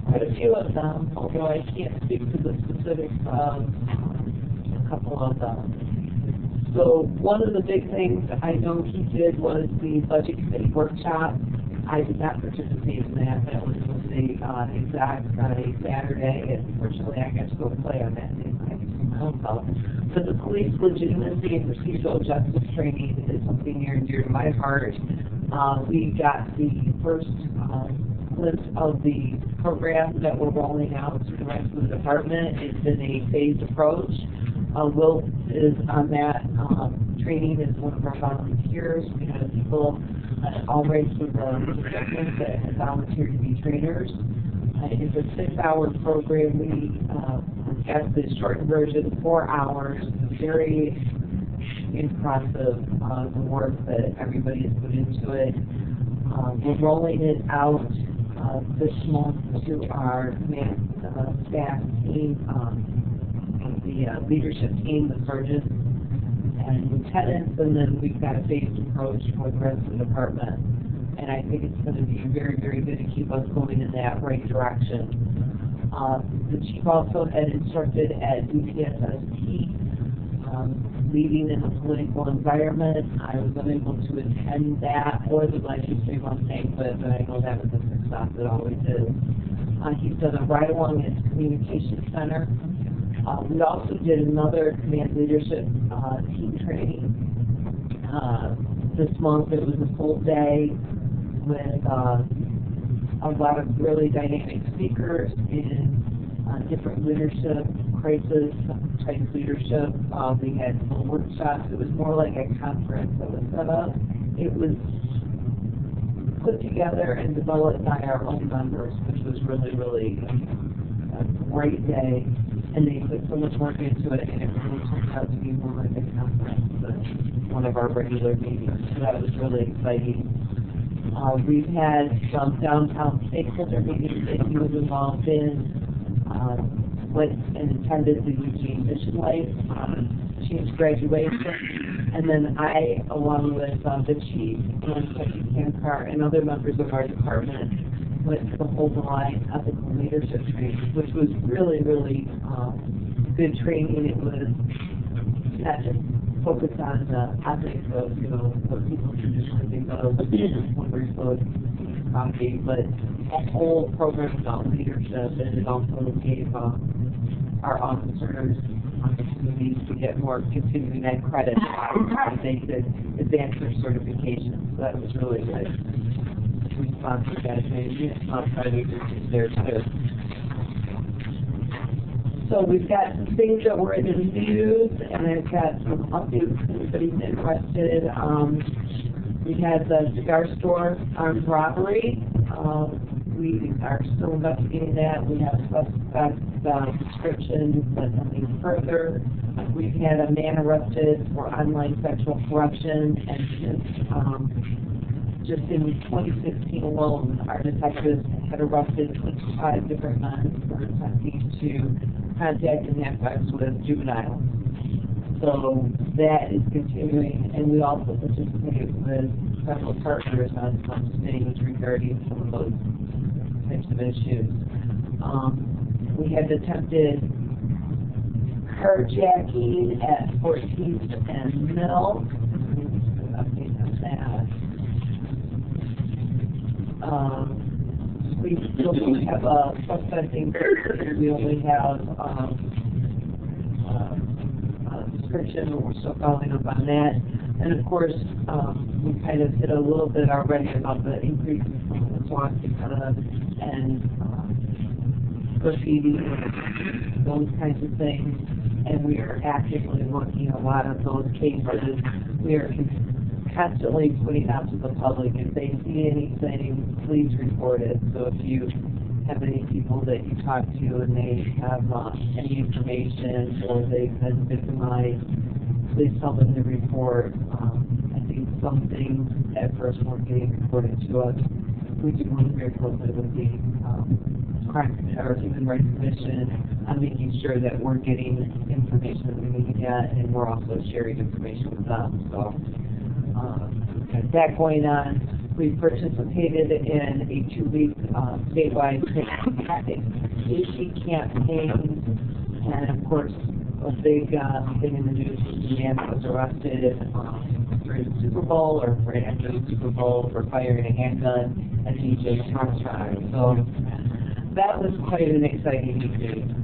Speaker 4: quite a few of them, although I can't speak to the specifics of a couple of them. So one of the big things I know he did was the budget committee workshop. I did not participate in that. That was the exact Saturday, and unfortunately I got to go play on that day. But the police legitimacy and procedural justice training is something near and dear to my heart. We got the first glimpse of the program that we're rolling out to the rest of the department. It's been a phased approach. Will is on that training as one of our volunteers. We had people all ranks of departments that have volunteered to be trainers. It's a 6-hour program. We have the shortened version, 4 hours. Very impressive, the work that everybody has put into it. We're rolling it out this month to our command staff team, the leadership team, the sergeants and lieutenants, and then we've got a phased approach for the rest of the department. And I think it's going to be very, very good to keep us going in that right direction. The chief also had instructed at UPSST, leading in a political environment. I was unable to attend that or the legislative banquet, but I know that was a success. It always is. He's done a ride-along at the Communications Center. We also did another command leadership team training this month. It was a full day with a lot of really dynamic speakers in different leadership, crisis type leadership. We had workshops. It was more like a conference that was set up. It was put together and developed by our own members, which was really, really a great day. And they put so much work into it, and it really turned out to be more like a conference than one of our regular meetings. So that was really exciting. We've had some downtown stakeholder meetings that he was involved in, went and attended the Eugene Mission Life Chief's graduation, and then I, along with the chief and Secretary Kankar and other members of our department, went to the Hold the Line ethical leadership training, which was really, really good training. It was not just focused on the ethics of, what people traditionally think of when we're supposed to be, but a whole program about leadership, and it also gave our officers opportunities to get more continuing ed credit as they could advance their certification. So that was really good. We sponsored that training. There too. So we've got some things that were in the news, and I've got some updates if anybody's interested. We had the cigar store armed robbery. We are still investigating that. We have suspect descriptions, but nothing further. We've had a man arrested for online sexual corruption, and just in 2016 alone, our detectives had arrested 25 different men for attempting to contact and have sex with juveniles. So that is continuing, and we also participate with several partners on some things regarding some of those types of issues. We had attempted carjacking at 14th and Mill. Update on that. we still don't have a fencing. We only have a description, but we're still following up on that. And of course, we kind of hit a little bit already about the increase in swastika and graffiti, those kinds of things. And we are actively looking at a lot of those cases. We are constantly putting out to the public, if they see anything, please report it. So if you have any people that you talk to and they have any information or they've been victimized, please tell them to report. I think some things at first weren't getting reported to us. We do work very closely with the Crime or Human Rights Commission on making sure that we're getting information that we need to get, and we're also sharing information with them. So with that going on, we participated in a 2-week statewide safety campaign, and of course, a big thing in the news was the man that was arrested during the Super Bowl or right after the Super Bowl for firing a handgun at DJ restaurant. So that was quite an exciting evening.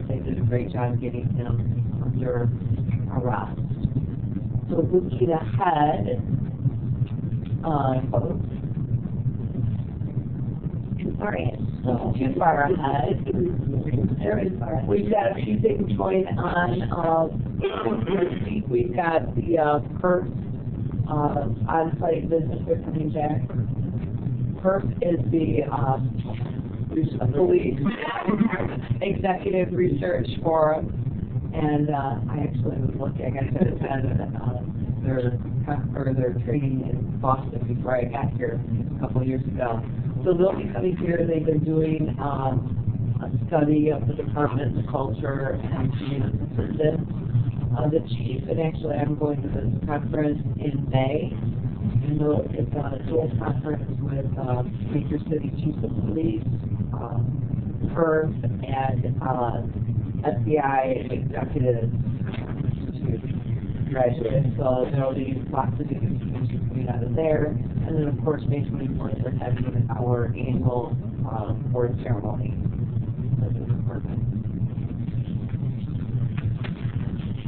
Speaker 4: They did a great job getting him under arrest. So looking ahead, too far ahead. We've got a few things going on. This week we've got the PERF on-site visits are coming back. PERF is the Police Executive Research Forum, and I actually was looking, I got to attend their training in Boston before I got here a couple of years ago. So they'll be coming here. They've been doing a study of the department, the culture, and being assistant. The chief, and actually I'm going to this conference in May. It's a dual conference with Major City Chiefs of Police, PERF, and FBI executives to graduate. So there'll be lots of good information coming out of there. And then, of course, May 24th, we're having our annual award ceremony.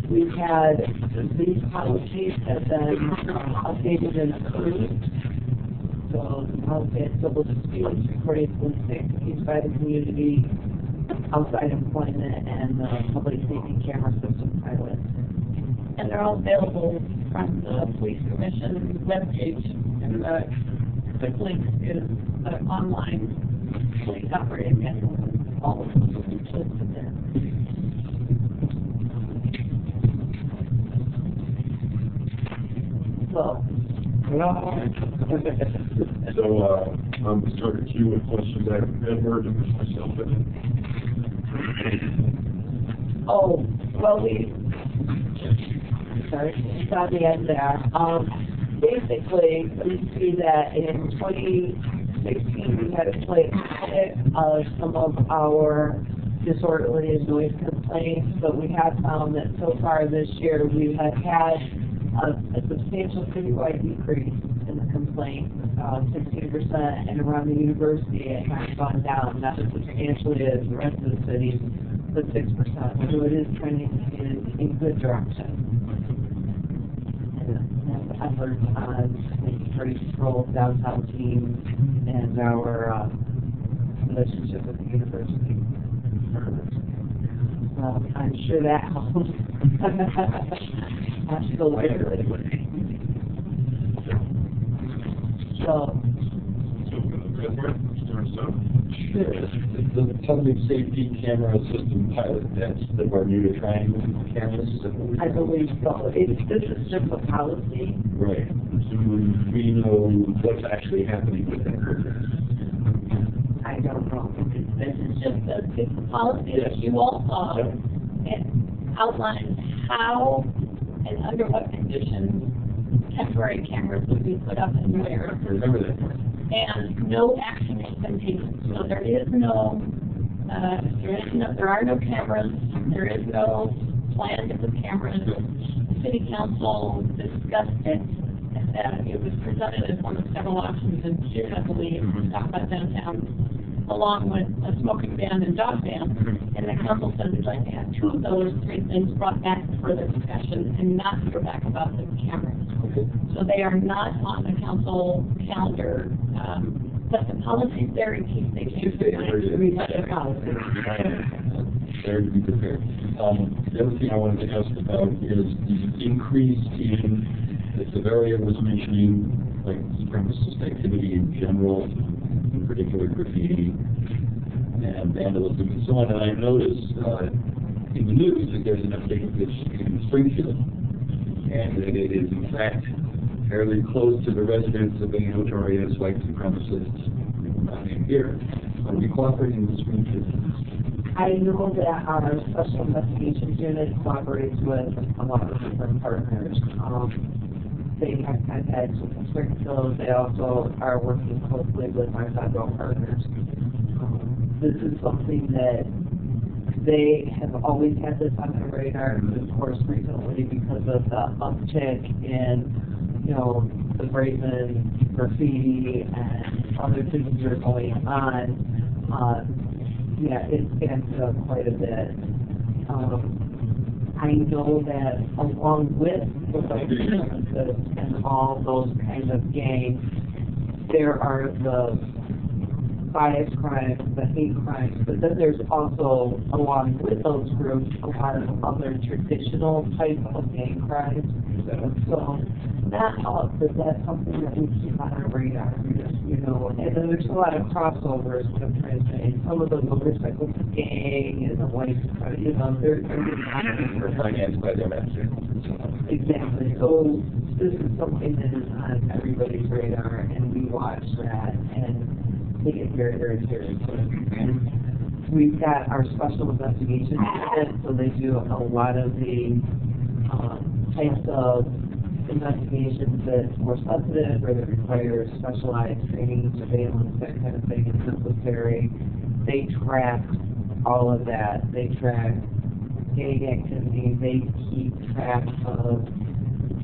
Speaker 4: We've had these policies have been updated and approved. So the policy on civil disputes, recording police activities by the community, outside employment, and the public safety camera system pilot.
Speaker 12: And they're all available from the Police Commission webpage, and the link is an online police operating manual. All of them listed there.
Speaker 4: So,
Speaker 10: I'm going to start a queue with questions. I haven't heard of myself.
Speaker 4: oh, well, it's on the end there. Basically, we see that in 2016 we had a slight uptick of some of our disorderly and noise complaints, but we have found that so far this year we have had a substantial citywide decrease in the complaints, 16%, and around the university it has gone down, not as substantially as the rest of the city, but 6%. So it is trending in good direction. And efforts on pretty control of downtown teams and our relationship with the university. I'm sure that helps. Absolutely. So,
Speaker 2: the public safety camera system pilot, that's the Bermuda Triangle cameras?
Speaker 4: I believe so. This is just a policy.
Speaker 2: Right. So we know what's actually happening with that program.
Speaker 4: I don't know.
Speaker 12: This is just a policy that you all saw. It outlines how and under what conditions temporary cameras would be put up and where.
Speaker 2: Remember that.
Speaker 12: And no action has been taken. So there is no, there are no cameras. There is no plan to put cameras. The city council discussed it And it was presented as one of several options in June, I believe, talk about downtown, along with a smoking ban and dog ban. And the council said we'd like to have two of those three things brought back for further discussion and not go back about the cameras. So they are not on the council calendar, but the policy's there in case they change their mind. We let it go.
Speaker 1: There to be prepared. The other thing I wanted to ask about is the increase in the severity I was mentioning, like supremacist activity in general, in particular graffiti and vandalism and so on. And I noticed in the news that there's an update of this in Springfield, and that it is in fact fairly close to the residence of a notorious white supremacist in here. Are we cooperating with Springfield?
Speaker 4: I know that our special investigations unit cooperates with a lot of different partners. They have contacts with Springfield. They also are working closely with our federal partners. This is something that they have always had this on their radar, and of course recently because of the uptick in, you know, the brazen graffiti and other things that are going on. Yeah, it's amped up quite a bit. I know that along with the and all those kinds of gangs, there are the bias crimes, the hate crimes, but then there's also, along with those groups, a lot of other traditional type of gang crimes. So not all, but that's something that we keep on our radar, you know. And then there's a lot of crossovers, what I'm trying to say. Some of the motorcycle gang and the white, you know, they're
Speaker 1: financed by their master.
Speaker 4: exactly. So this is something that is on everybody's radar, and we watch that and take it very, very seriously. And we've got our special investigations unit, so they do a lot of the types of investigations that's more sensitive or that require specialized training, surveillance, that kind of thing is necessary. They track all of that. They track gang activity. They keep track of,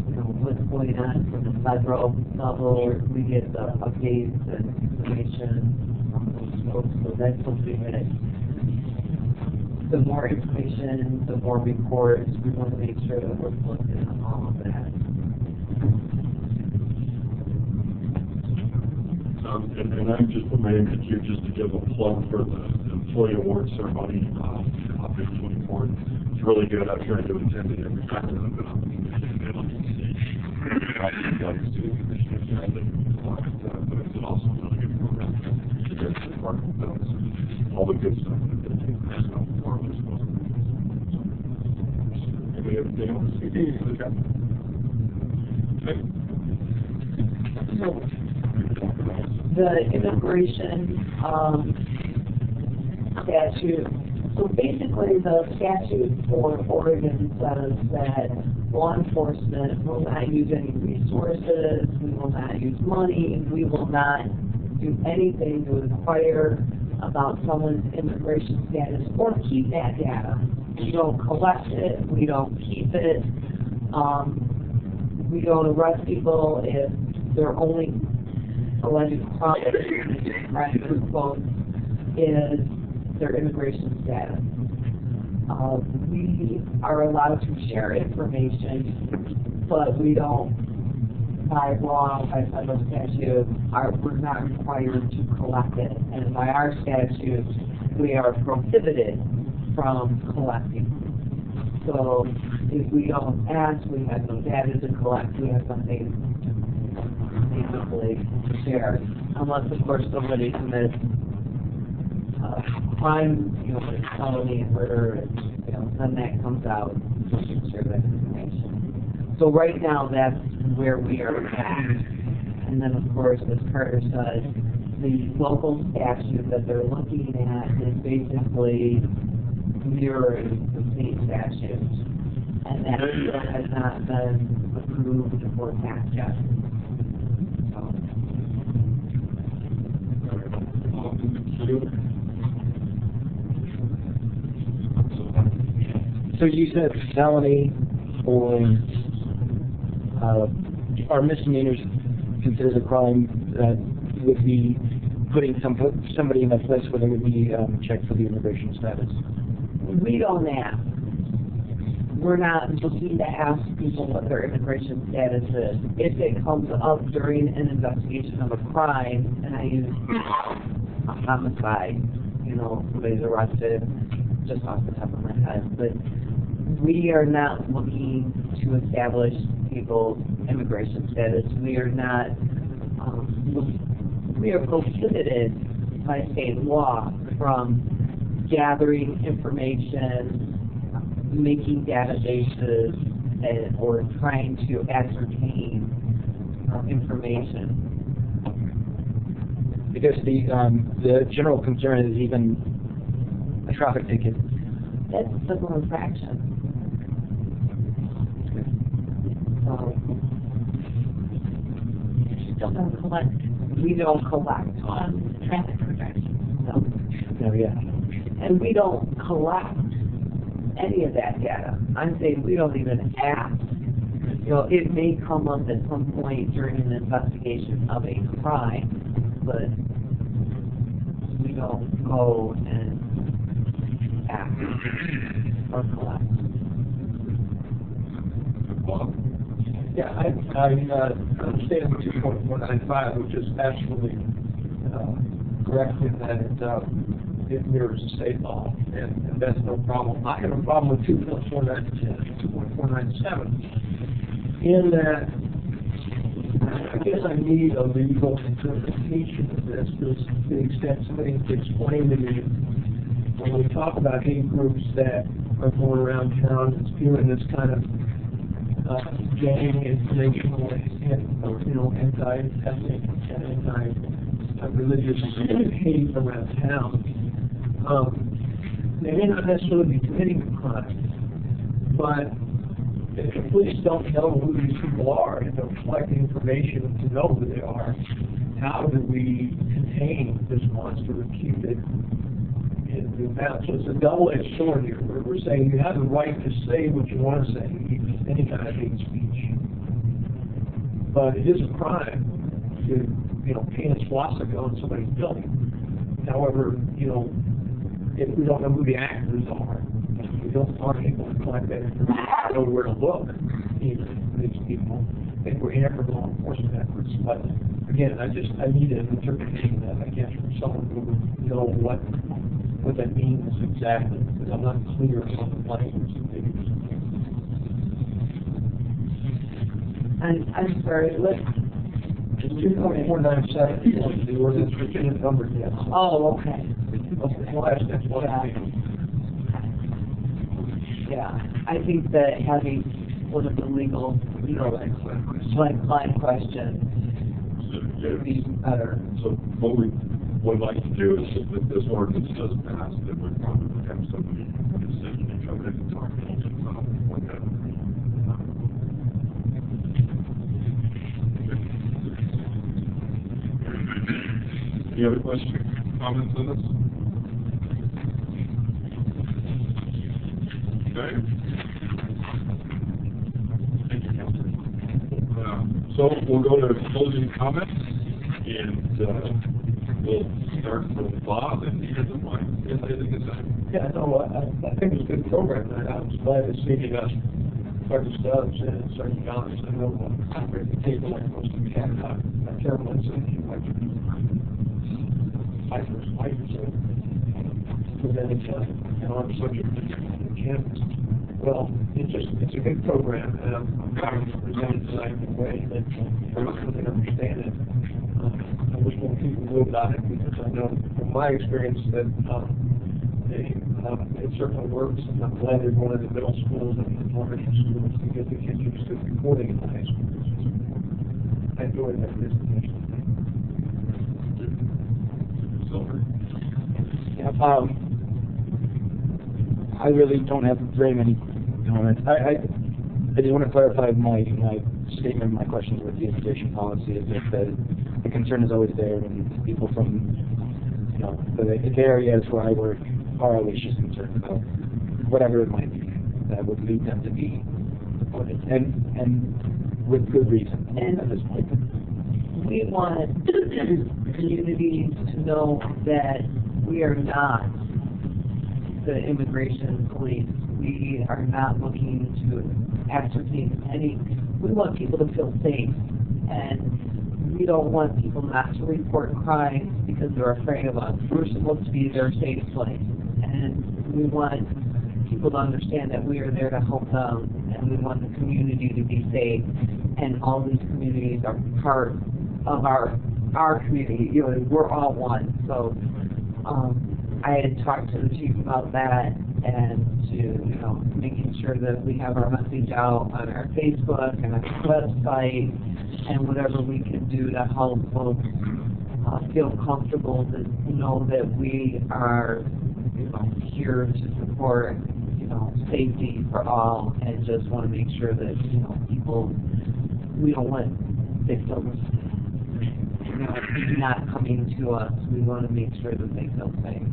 Speaker 4: you know, what's going on from the federal level. We get the updates and information from those folks. So that's something that the more information, the more reports, we want to make sure that we're looking at all of that.
Speaker 10: And I'm just put my name in here just to give a plug for the employee award ceremony on April 24th. It's really good. I've tried to attend it every time that I've been on the commission. But it's also a really good program. All the good stuff that they do. Anybody have anything else?
Speaker 4: The immigration statute. So basically, the statute for Oregon says that law enforcement will not use any resources, we will not use money, we will not do anything to inquire about someone's immigration status or keep that data. We don't collect it, we don't keep it, we don't arrest people if they're only alleged crime, is their immigration status. We are allowed to share information, but we don't, by law, by federal statute, we're not required to collect it. And by our statute, we are prohibited from collecting. So if we don't ask, we have no data to collect, we have nothing basically to share, unless of course somebody commits crime, you know, like felony and murder, you know, then that comes out, we can share that information. So right now, that's where we are at. And then of course, as Carter said, the local statute that they're looking at is basically mirroring the state statute. And that still has not been approved or passed yet.
Speaker 7: So you said felony for are misdemeanors considered a crime that would be putting somebody in a place where they would be checked for the immigration status?
Speaker 13: We don't ask. We're not looking to ask people what their immigration status is. If it comes up during an investigation of a crime, and I use a homicide, you know, somebody's arrested, just off the top of my head, but we are not looking to establish people's immigration status. We are not, we are prohibited by state law from gathering information, making databases, or trying to ascertain information.
Speaker 7: Because the general concern is even a traffic ticket.
Speaker 13: That's a civil infraction.
Speaker 12: Still don't collect.
Speaker 13: We don't collect
Speaker 12: On traffic infractions.
Speaker 13: no.
Speaker 7: No, yeah.
Speaker 13: And we don't collect any of that data. I'm saying we don't even ask. You know, it may come up at some point during an investigation of a crime, but we don't go and ask or collect.
Speaker 1: Bob?
Speaker 14: Yeah, I understand 2.495, which is absolutely correct in that it mirrors the state law, and that's no problem. I have a problem with 2.497, in that I guess I need a legal interpretation of this, because to the extent somebody can explain to me, when we talk about hate groups that are going around town and spewing this kind of gang informational and, you know, anti-ethnic and anti-religious hate around town, they may not necessarily be committing a crime, but if the police don't know who these people are and don't collect the information to know who they are, how do we contain this monster and keep it in the mouth? So it's a double-edged sword here. We're saying you have the right to say what you want to say, even any kind of hate speech. But it is a crime to, you know, paint a swastika on somebody's building. However, you know, if we don't know who the actors are, we don't aren't able to collect that information, know where to look, even for these people, if we're here for law enforcement efforts. But again, I need an interpretation of that, I guess, from someone who would know what that means exactly, because I'm not clear on the language that they use.
Speaker 13: I'm sorry, what?
Speaker 14: 2.497, the ordinance, which is numbered, yes.
Speaker 13: Oh, okay.
Speaker 14: Well, that's what I think.
Speaker 13: Yeah, I think that having one of the legal, you know, like questions would be better.
Speaker 1: So what we would like to do is, if this ordinance does pass, then we'd probably have somebody decision to come in and talk about what that. Any other questions, comments on this? Okay. Thank you, Councilor. So we'll go to closing comments, and we'll start with Bob and hear the mic.
Speaker 14: Yeah, no, I think it's a good program, and I was glad to see Dr. Stubbs and Sergeant Johnson. I know the table like most of you have terrible incident like fighters preventing an armed subject on campus. Well, it's a good program, and I'm trying to present it tonight in a way that everyone can understand it. I wish more people knew about it, because I know from my experience that it certainly works, and I'm glad they're going into middle schools and elementary schools to get the kids used to recording in the high schools. I enjoy that presentation.
Speaker 7: Yeah, I really don't have very many comments. I just want to clarify my statement, my questions with the immigration policy is that the concern is always there when people from, you know, the areas where I work are always just concerned about whatever it might be that would lead them to be deported. And with good reason
Speaker 13: And
Speaker 7: at this point.
Speaker 13: we want communities to know that we are not the immigration police. We are not looking to ascertain any, we want people to feel safe. And we don't want people not to report crimes because they're afraid of us. We're supposed to be their safe place. And we want people to understand that we are there to help them, and we want the community to be safe. And all these communities are part of our community. You know, we're all one. So I had talked to the chief about that, and to, you know, making sure that we have our message out on our Facebook and our website, and whatever we can do to help folks feel comfortable to know that we are, you know, here to support, you know, safety for all, and just want to make sure that, you know, people, we don't want victims, you know, not coming to us. We want to make sure that they feel safe.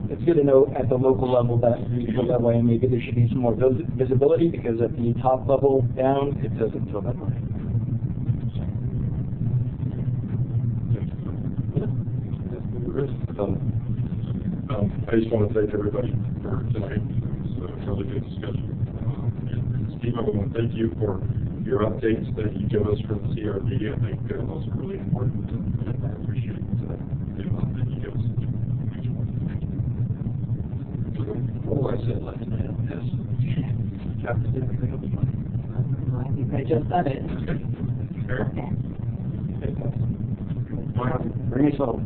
Speaker 7: It's good to know at the local level that we feel that way, and maybe there should be some more visibility, because at the top level down, it doesn't feel that way.
Speaker 10: I just want to thank everybody for tonight. It was a really good discussion. And Steve, I want to thank you for your updates that you give us from the CRB. I think those are really important, and I appreciate the amount that you give us.
Speaker 14: What I said last night, yes. Captain did everything else fine.
Speaker 13: I think I just said it.
Speaker 7: Bring us home.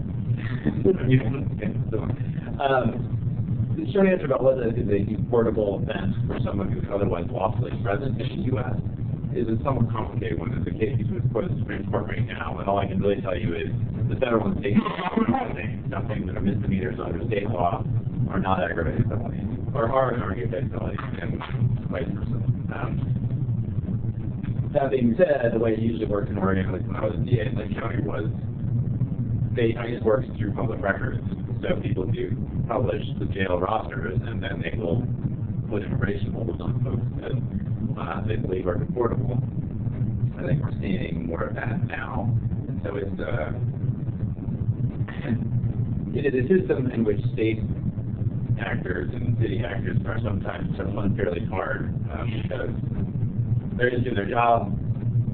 Speaker 8: The short answer about whether it is a deportable offense for someone who's otherwise lawfully present in the U.S. is a somewhat complicated one. It's a case before the Supreme Court right now, and all I can really tell you is the federal and state laws are saying something that are misdemeanors under state law are not aggravated felonies, or are aggravated felonies, and vice versa. That being said, the way it usually works in Oregon, like when I was in DA in Lake County, was it works through public records. So people do publish the jail rosters, and then they will put immigration holds on folks that they believe are deportable. I think we're seeing more of that now. And so it is a system in which state actors and city actors are sometimes unfairly hard because they're just doing their job.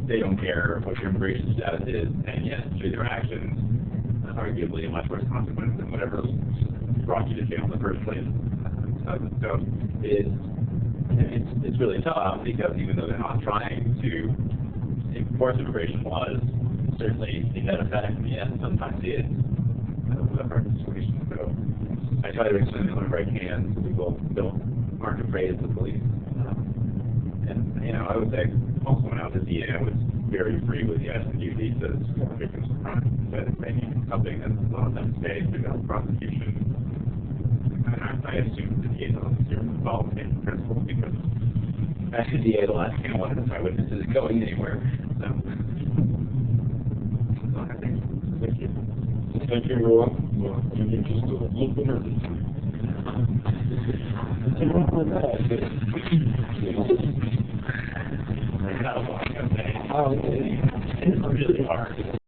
Speaker 8: They don't care what your immigration status is, and yet through their actions, arguably a much worse consequence than whatever brought you to jail in the first place. So it's really tough, because even though they're not trying to enforce immigration laws, certainly the net effect in the end sometimes is a hard situation. So I try to explain it whenever I can, so people aren't afraid of the police. And you know, I would say also when I was at DA, I was very free with the S&U visas for victims of crime. But maybe something that a lot of them stay without prosecution. And I assume the DA's officer followed the same principle, because as a DA, the last thing I wanted is my witnesses going anywhere. So, thank you.
Speaker 10: Thank you, everyone. Well, you're just a little bit nervous.
Speaker 8: It's really hard.